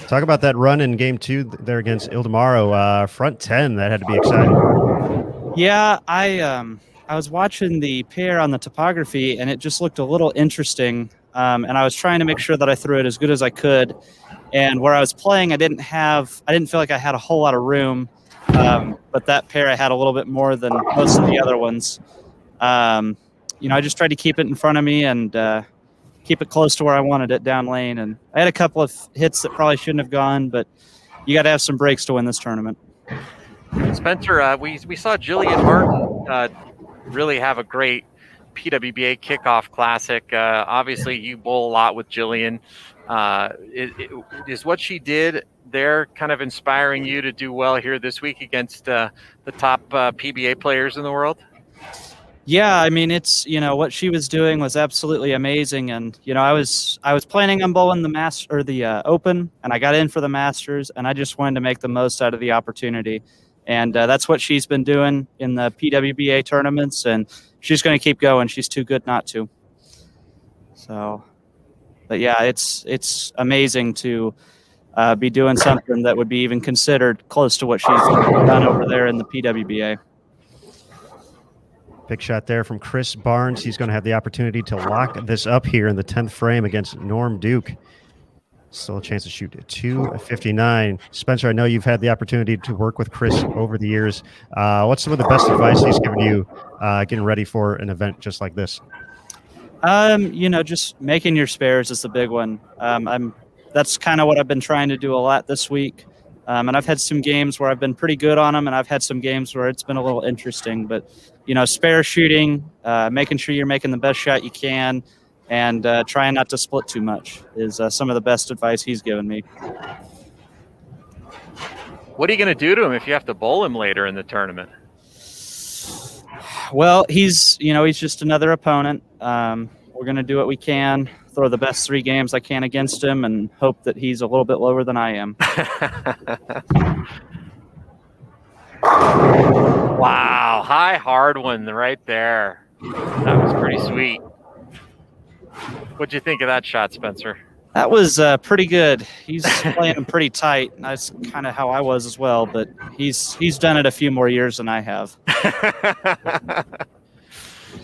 Talk about that run in game 2 there against Ildemaro. Front 10, that had to be exciting. Yeah, I was watching the pair on the topography, and it just looked a little interesting. And I was trying to make sure that I threw it as good as I could. And where I was playing, I didn't feel like I had a whole lot of room. But that pair I had a little bit more than most of the other ones. You know, I just tried to keep it in front of me and keep it close to where I wanted it down lane. And I had a couple of hits that probably shouldn't have gone, but you got to have some breaks to win this tournament. Spencer, we saw Jillian Martin really have a great PWBA kickoff classic. Obviously, you bowl a lot with Jillian. Is what she did there kind of inspiring you to do well here this week against the top PBA players in the world? Yeah, I mean, it's, you know, what she was doing was absolutely amazing. And, you know, I was planning on bowling the Open, and I got in for the Masters, and I just wanted to make the most out of the opportunity. And that's what she's been doing in the PWBA tournaments, and she's going to keep going. She's too good not to. So, but yeah, it's amazing to be doing something that would be even considered close to what she's done over there in the PWBA. Big shot there from Chris Barnes. He's going to have the opportunity to lock this up here in the 10th frame against Norm Duke. Still a chance to shoot 259. Spencer, I know you've had the opportunity to work with Chris over the years. What's some of the best advice he's given you getting ready for an event just like this? Just making your spares is the big one. That's kind of what I've been trying to do a lot this week. And I've had some games where I've been pretty good on them, and I've had some games where it's been a little interesting. But, spare shooting, making sure you're making the best shot you can, and trying not to split too much is some of the best advice he's given me. What are you going to do to him if you have to bowl him later in the tournament? Well, he's just another opponent. We're going to do what we can, throw the best 3 games I can against him, and hope that he's a little bit lower than I am. Wow, high hard one right there. That was pretty sweet. What'd you think of that shot, Spencer? That was pretty good. He's playing him pretty tight. That's kind of how I was as well, but he's done it a few more years than I have.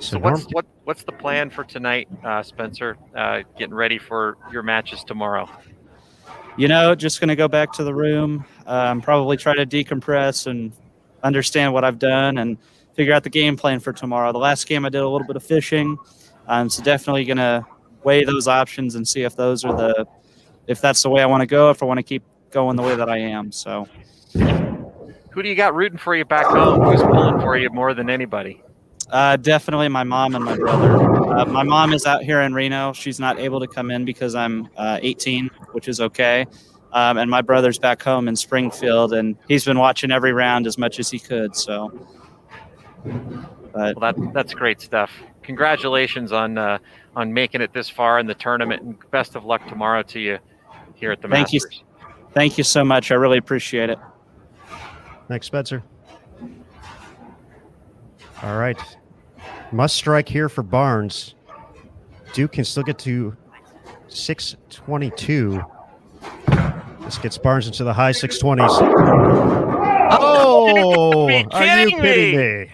So what's the plan for tonight, Spencer? Getting ready for your matches tomorrow? Just going to go back to the room, probably try to decompress and understand what I've done and figure out the game plan for tomorrow. The last game I did a little bit of fishing, so definitely going to weigh those options and see if those are if that's the way I want to go, if I want to keep going the way that I am. So, who do you got rooting for you back home? Who's pulling for you more than anybody? Definitely my mom and my brother. My mom is out here in Reno. She's not able to come in because I'm 18, which is okay. And my brother's back home in Springfield, and he's been watching every round as much as he could. So, well, that's great stuff. Congratulations on making it this far in the tournament, and best of luck tomorrow to you here at the Masters. Thank you so much. I really appreciate it. Thanks, Spencer. All right. Must strike here for Barnes. Duke can still get to 622. This gets Barnes into the high 620s. Oh, are you kidding me?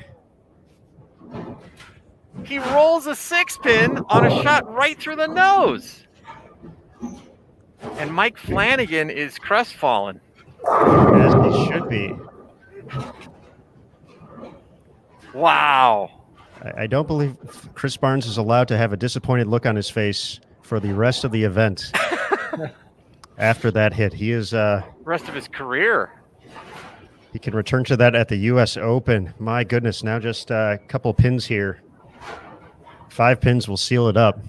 He rolls a 6-pin on a shot right through the nose. And Mike Flanagan is crestfallen. As he should be. Wow. I don't believe Chris Barnes is allowed to have a disappointed look on his face for the rest of the event. After that hit, he is rest of his career. He can return to that at the U.S. Open. My goodness, now just a couple pins here. 5 pins will seal it up.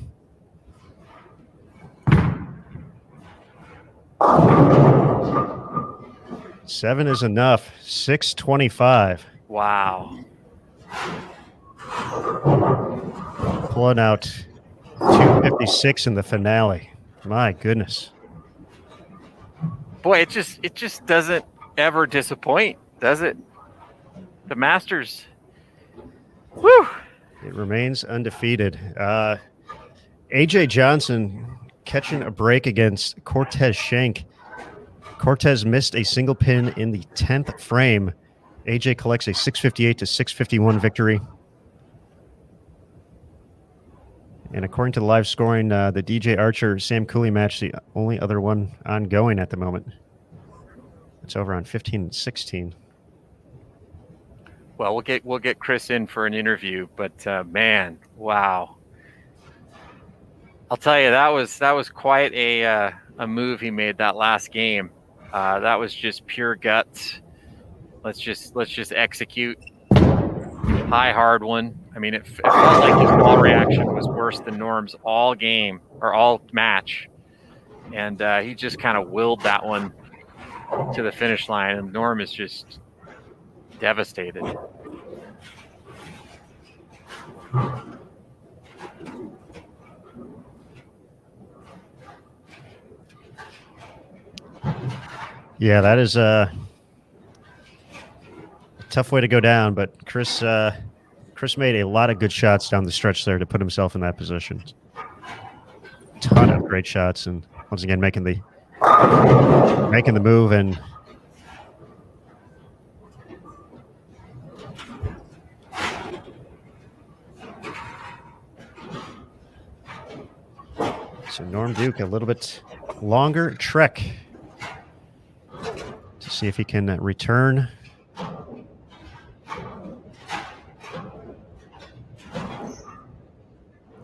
Seven is enough. 625. Wow. Pulling out 256 in the finale. My goodness. Boy, it just doesn't ever disappoint, does it? The Masters. Whew. It remains undefeated. AJ Johnson catching a break against Cortez Schenk. Cortez missed a single pin in the 10th frame. AJ collects a 658 to 651 victory. And according to the live scoring, the DJ Archer Sam Cooley match, the only other one ongoing at the moment. It's over on 15-16. Well, we'll get Chris in for an interview, but man, wow! I'll tell you, that was quite a move he made that last game. That was just pure guts. Let's just execute. High hard one. I mean, it felt like his ball reaction was worse than Norm's all game or all match, and he just kind of willed that one to the finish line, and Norm is just devastated. Yeah, that is a tough way to go down, but Chris made a lot of good shots down the stretch there to put himself in that position. Ton of great shots, and once again making the making the move, and so Norm Duke, a little bit longer trek to see if he can return.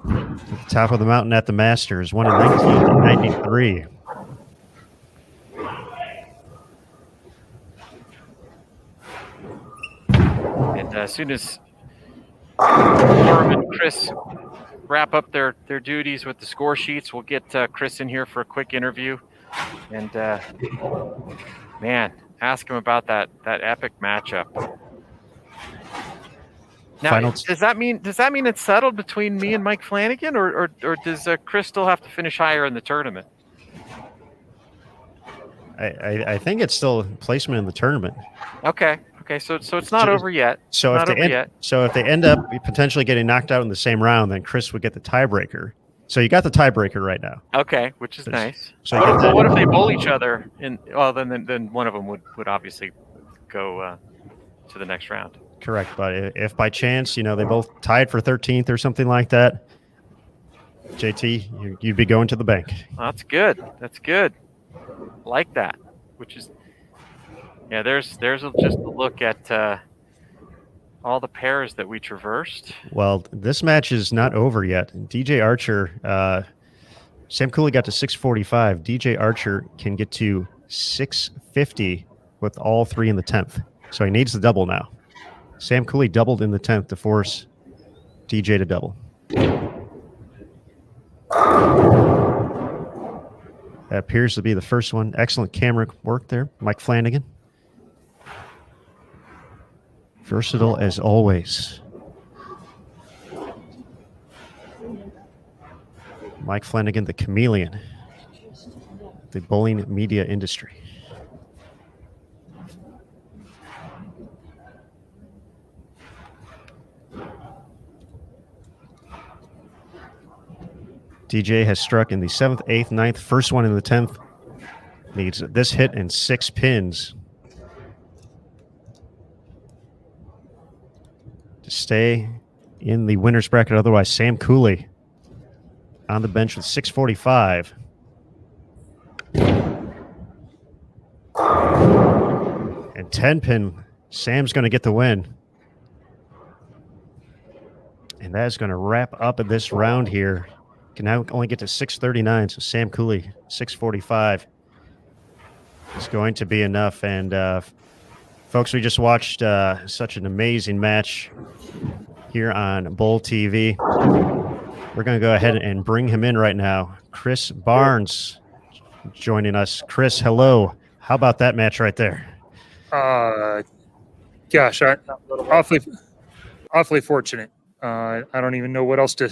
To the top of the mountain at the Masters, won in 1993. And as soon as Norm and Chris wrap up their duties with the score sheets, we'll get Chris in here for a quick interview. And man, ask him about that epic matchup. Now, does that mean it's settled between me and Mike Flanagan, or does Chris still have to finish higher in the tournament? I think it's still placement in the tournament. Okay, so it's not over yet. So if they end up potentially getting knocked out in the same round, then Chris would get the tiebreaker. So you got the tiebreaker right now. Okay, which is nice. So what if they bowl each other? Then one of them would obviously go to the next round. Correct, but if by chance, they both tied for 13th or something like that, JT, you'd be going to the bank. That's good. Like that. Which is, yeah. There's just a look at all the pairs that we traversed. Well, this match is not over yet. DJ Archer, Sam Cooley got to 645. DJ Archer can get to 650 with all three in the 10th, so he needs the double now. Sam Cooley doubled in the 10th to force DJ to double. That appears to be the first one. Excellent camera work there, Mike Flanagan. Versatile as always. Mike Flanagan, the chameleon, the bowling media industry. DJ has struck in the 7th, 8th, 9th, first one in the 10th. Needs this hit and 6 pins to stay in the winner's bracket. Otherwise, Sam Cooley on the bench with 645. And 10 pin, Sam's going to get the win. And that is going to wrap up this round here. Can now only get to 639, so Sam Cooley, 645 is going to be enough. And folks, we just watched such an amazing match here on Bowl TV. We're going to go ahead and bring him in right now. Chris Barnes joining us. Chris, hello. How about that match right there? Gosh, awfully fortunate. I don't even know what else to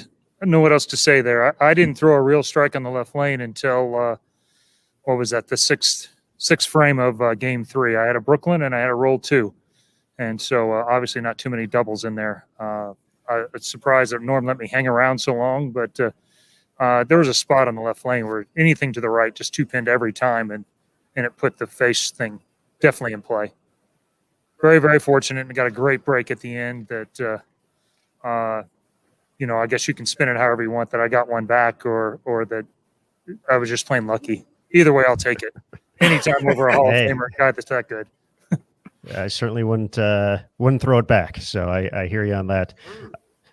say there. I didn't throw a real strike on the left lane until what was that? The sixth frame of game 3. I had a Brooklyn and I had a roll 2, and so obviously not too many doubles in there. I was surprised that Norm let me hang around so long, but there was a spot on the left lane where anything to the right just 2-pinned every time, and it put the face thing definitely in play. Very, very fortunate, and got a great break at the end that I guess you can spin it however you want, that I got one back or that I was just plain lucky. Either way, I'll take it. Anytime over a Hall of Famer guy that's that good. I certainly wouldn't throw it back. So I hear you on that.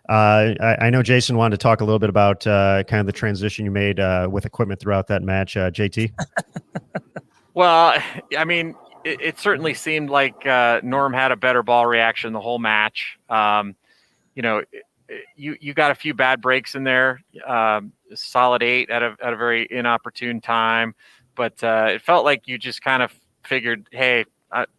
I know Jason wanted to talk a little bit about kind of the transition you made with equipment throughout that match, JT. Well, I mean, it certainly seemed like Norm had a better ball reaction the whole match. You got a few bad breaks in there, solid 8 at a very inopportune time, but it felt like you just kind of figured, hey,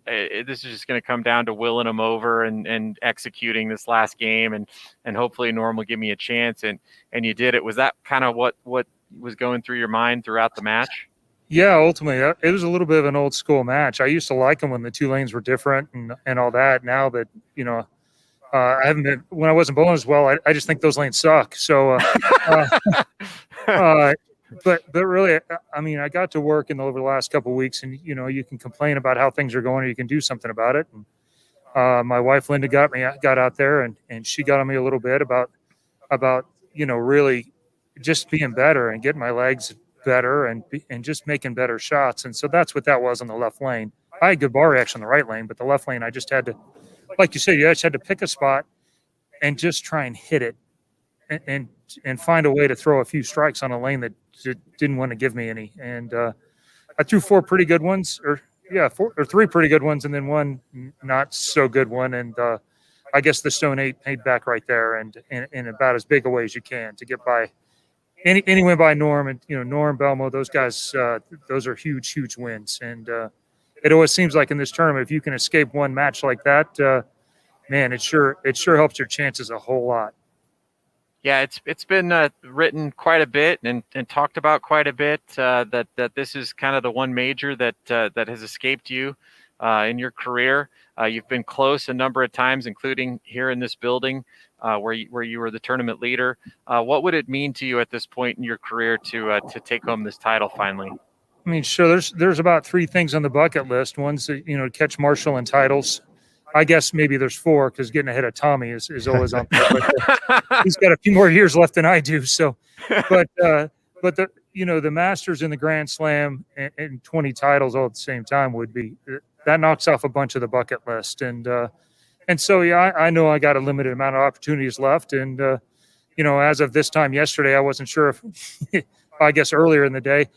this is just going to come down to willing them over and executing this last game, and hopefully Norm will give me a chance, and you did it. Was that kind of what was going through your mind throughout the match? Yeah, ultimately, it was a little bit of an old school match. I used to like them when the 2 lanes were different and all that. Now that, I haven't been, when I wasn't bowling as well, I just think those lanes suck. So, but really, I mean, I got to work over the last couple of weeks, and you can complain about how things are going, or you can do something about it. And my wife Linda got out there, and she got on me a little bit about really just being better and getting my legs better and just making better shots. And so that's what that was on the left lane. I had good ball reaction on the right lane, but the left lane, I just had to, like you said, you just had to pick a spot and just try and hit it and find a way to throw a few strikes on a lane that didn't want to give me any. And I threw four pretty good ones, or three pretty good ones, and then one not so good one. And I guess the stone eight paid back right there, and in about as big a way as you can to get by anyway by Norm. And Norm, Belmo, those guys, those are huge wins. And it always seems like in this tournament, if you can escape one match like that, man, it sure helps your chances a whole lot. Yeah, it's been written quite a bit and talked about quite a bit that this is kind of the one major that has escaped you in your career. You've been close a number of times, including here in this building where you were the tournament leader. What would it mean to you at this point in your career to take home this title finally? I mean, sure. There's about three things on the bucket list. One's to catch Marshall in titles. I guess maybe there's four because getting ahead of Tommy is always on. But he's got a few more years left than I do. So, but the Masters and the Grand Slam and 20 titles all at the same time would be that knocks off a bunch of the bucket list. And so I know I got a limited amount of opportunities left. And as of this time yesterday, I wasn't sure if I guess earlier in the day,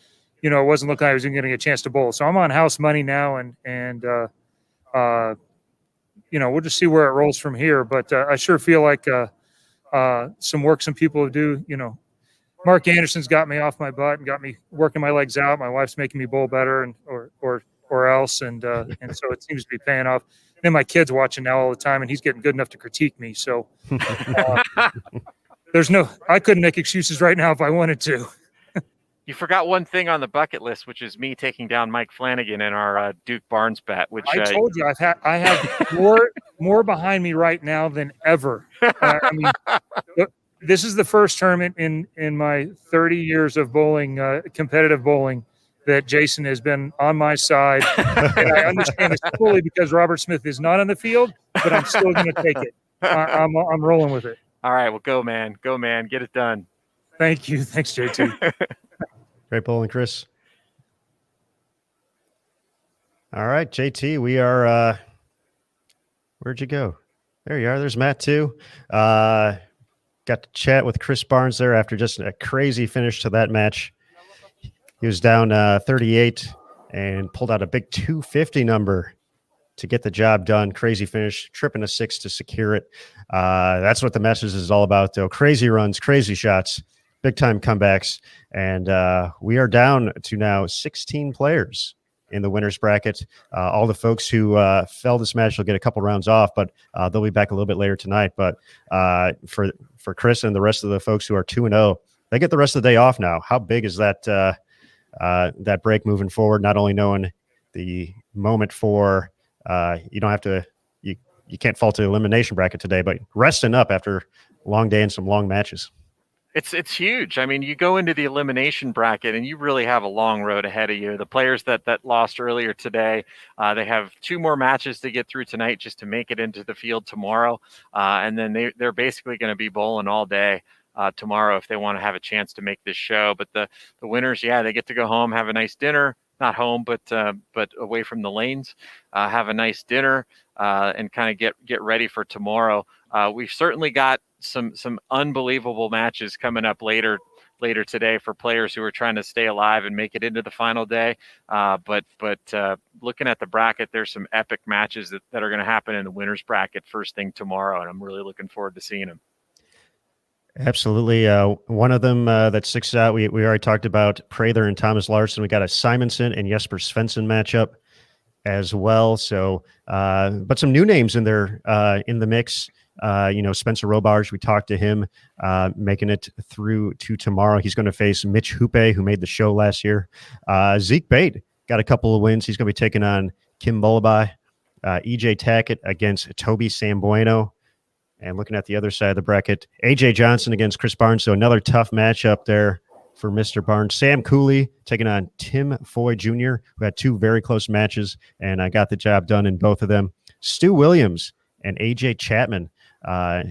it wasn't looking like I was even getting a chance to bowl. So I'm on house money now, and we'll just see where it rolls from here. But I sure feel like some work some people do. Mark Anderson's got me off my butt and got me working my legs out. My wife's making me bowl better, and or else, and so it seems to be paying off. And then my kid's watching now all the time, and he's getting good enough to critique me. So I couldn't make excuses right now if I wanted to. You forgot one thing on the bucket list, which is me taking down Mike Flanagan in our Duke Barnes bet. Which I told you I have more behind me right now than ever. I mean, this is the first tournament in my 30 years of bowling, competitive bowling, that Jason has been on my side, and I understand it's fully because Robert Smith is not on the field, but I'm still going to take it. I'm rolling with it. All right, well, go man, get it done. Thank you. Thanks, JT. Great bowling, Chris. All right, JT, we are where'd you go? There you are. There's Matt too. Got to chat with Chris Barnes there after just a crazy finish to that match. He was down 38 and pulled out a big 250 number to get the job done. Crazy finish, tripping a 6 to secure it. That's what the message is all about, though. Crazy runs, crazy shots, big-time comebacks. And we are down to now 16 players in the winner's bracket. All the folks who fell this match will get a couple rounds off, but they'll be back a little bit later tonight. But for Chris and the rest of the folks who are 2-0, they get the rest of the day off now. How big is that that break moving forward? Not only knowing the moment for you don't have to you can't fall to the elimination bracket today, but resting up after a long day and some long matches. It's huge. I mean, you go into the elimination bracket and you really have a long road ahead of you. The players that lost earlier today, they have 2 more matches to get through tonight just to make it into the field tomorrow. And then they're basically going to be bowling all day tomorrow if they want to have a chance to make this show. But the winners, they get to go home, have a nice dinner, not home, but away from the lanes, have a nice dinner and kind of get ready for tomorrow. We've certainly got some unbelievable matches coming up later today for players who are trying to stay alive and make it into the final day. But looking at the bracket, there's some epic matches that are going to happen in the winner's bracket first thing tomorrow, and I'm really looking forward to seeing them. Absolutely. One of them that sticks out, we already talked about Prather and Thomas Larson. We got a Simonson and Jesper Svensson matchup as well. So, but some new names in there in the mix. Spencer Robarge, we talked to him, making it through to tomorrow. He's going to face Mitch Hoope, who made the show last year. Zeke Bate got a couple of wins. He's going to be taking on Kim Bullaby. EJ Tackett against Toby Sambueno. And looking at the other side of the bracket, AJ Johnson against Chris Barnes. So another tough matchup there for Mr. Barnes. Sam Cooley taking on Tim Foy Jr., who had 2 very close matches, and I got the job done in both of them. Stu Williams and AJ Chapman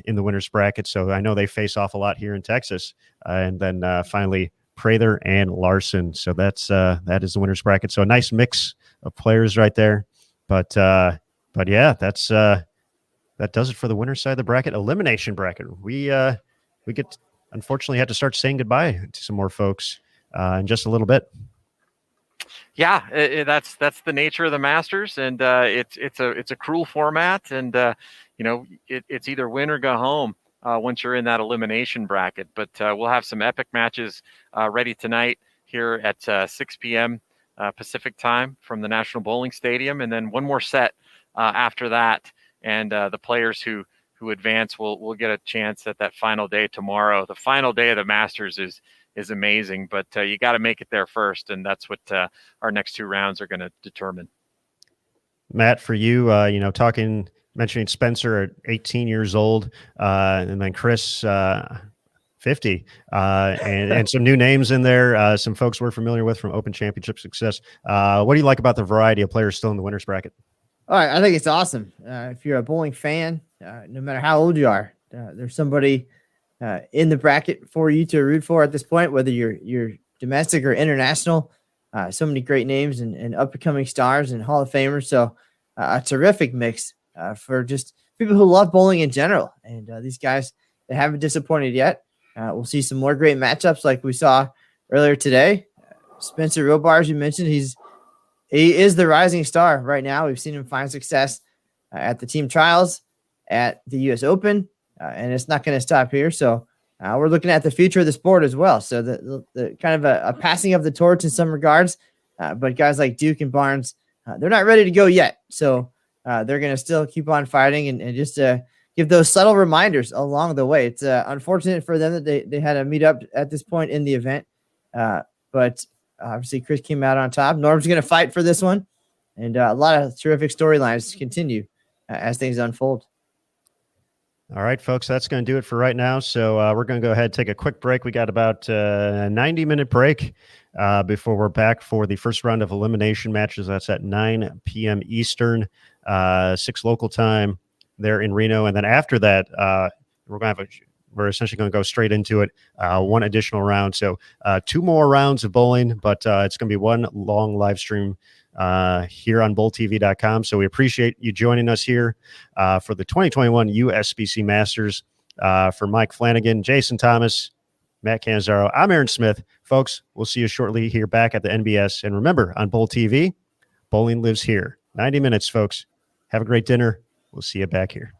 in the winners bracket. So I know they face off a lot here in Texas. And then finally, Prather and Larson. So that is the winners bracket. So a nice mix of players right there. But yeah, that does it for the winner's side of the bracket. Elimination bracket. We get unfortunately have to start saying goodbye to some more folks in just a little bit. Yeah, that's the nature of the Masters, and it's a cruel format, and it's either win or go home once you're in that elimination bracket. But we'll have some epic matches ready tonight here at 6 p.m. Pacific time from the National Bowling Stadium, and then one more set after that. And the players who advance will get a chance at that final day tomorrow. The final day of the Masters is amazing, but you got to make it there first, and that's what our next 2 rounds are going to determine. Matt, for you, mentioning Spencer at 18 years old, and then Chris 50, and some new names in there, some folks we're familiar with from Open Championship success. What do you like about the variety of players still in the winners bracket? All right, I think it's awesome. If you're a bowling fan, no matter how old you are, there's somebody in the bracket for you to root for at this point, whether you're domestic or international. So many great names and up-and-coming stars and Hall of Famers. So a terrific mix for just people who love bowling in general. And these guys, they haven't disappointed yet. We'll see some more great matchups like we saw earlier today. Spencer Robar, as you mentioned, he is the rising star right now. We've seen him find success at the team trials, at the U.S. Open, and it's not going to stop here. So we're looking at the future of the sport as well. So the kind of a passing of the torch in some regards, but guys like Duke and Barnes, they're not ready to go yet. So they're going to still keep on fighting and just give those subtle reminders along the way. It's unfortunate for them that they had to meet up at this point in the event, but obviously Chris came out on top. Norm's going to fight for this one, and a lot of terrific storylines continue as things unfold. All right, folks, that's going to do it for right now. So we're going to go ahead and take a quick break. We got about a 90-minute break before we're back for the first round of elimination matches. That's at 9 p.m. Eastern, 6 local time there in Reno. And then after that, we're essentially going to go straight into it, one additional round. So 2 more rounds of bowling, but it's going to be one long live stream here on bowltv.com. So we appreciate you joining us here for the 2021 USBC Masters. For Mike Flanagan, Jason Thomas, Matt Canzaro, I'm Aaron Smith. Folks, we'll see you shortly here back at the NBS. And remember, on Bowl TV, bowling lives here. 90 minutes, folks. Have a great dinner. We'll see you back here.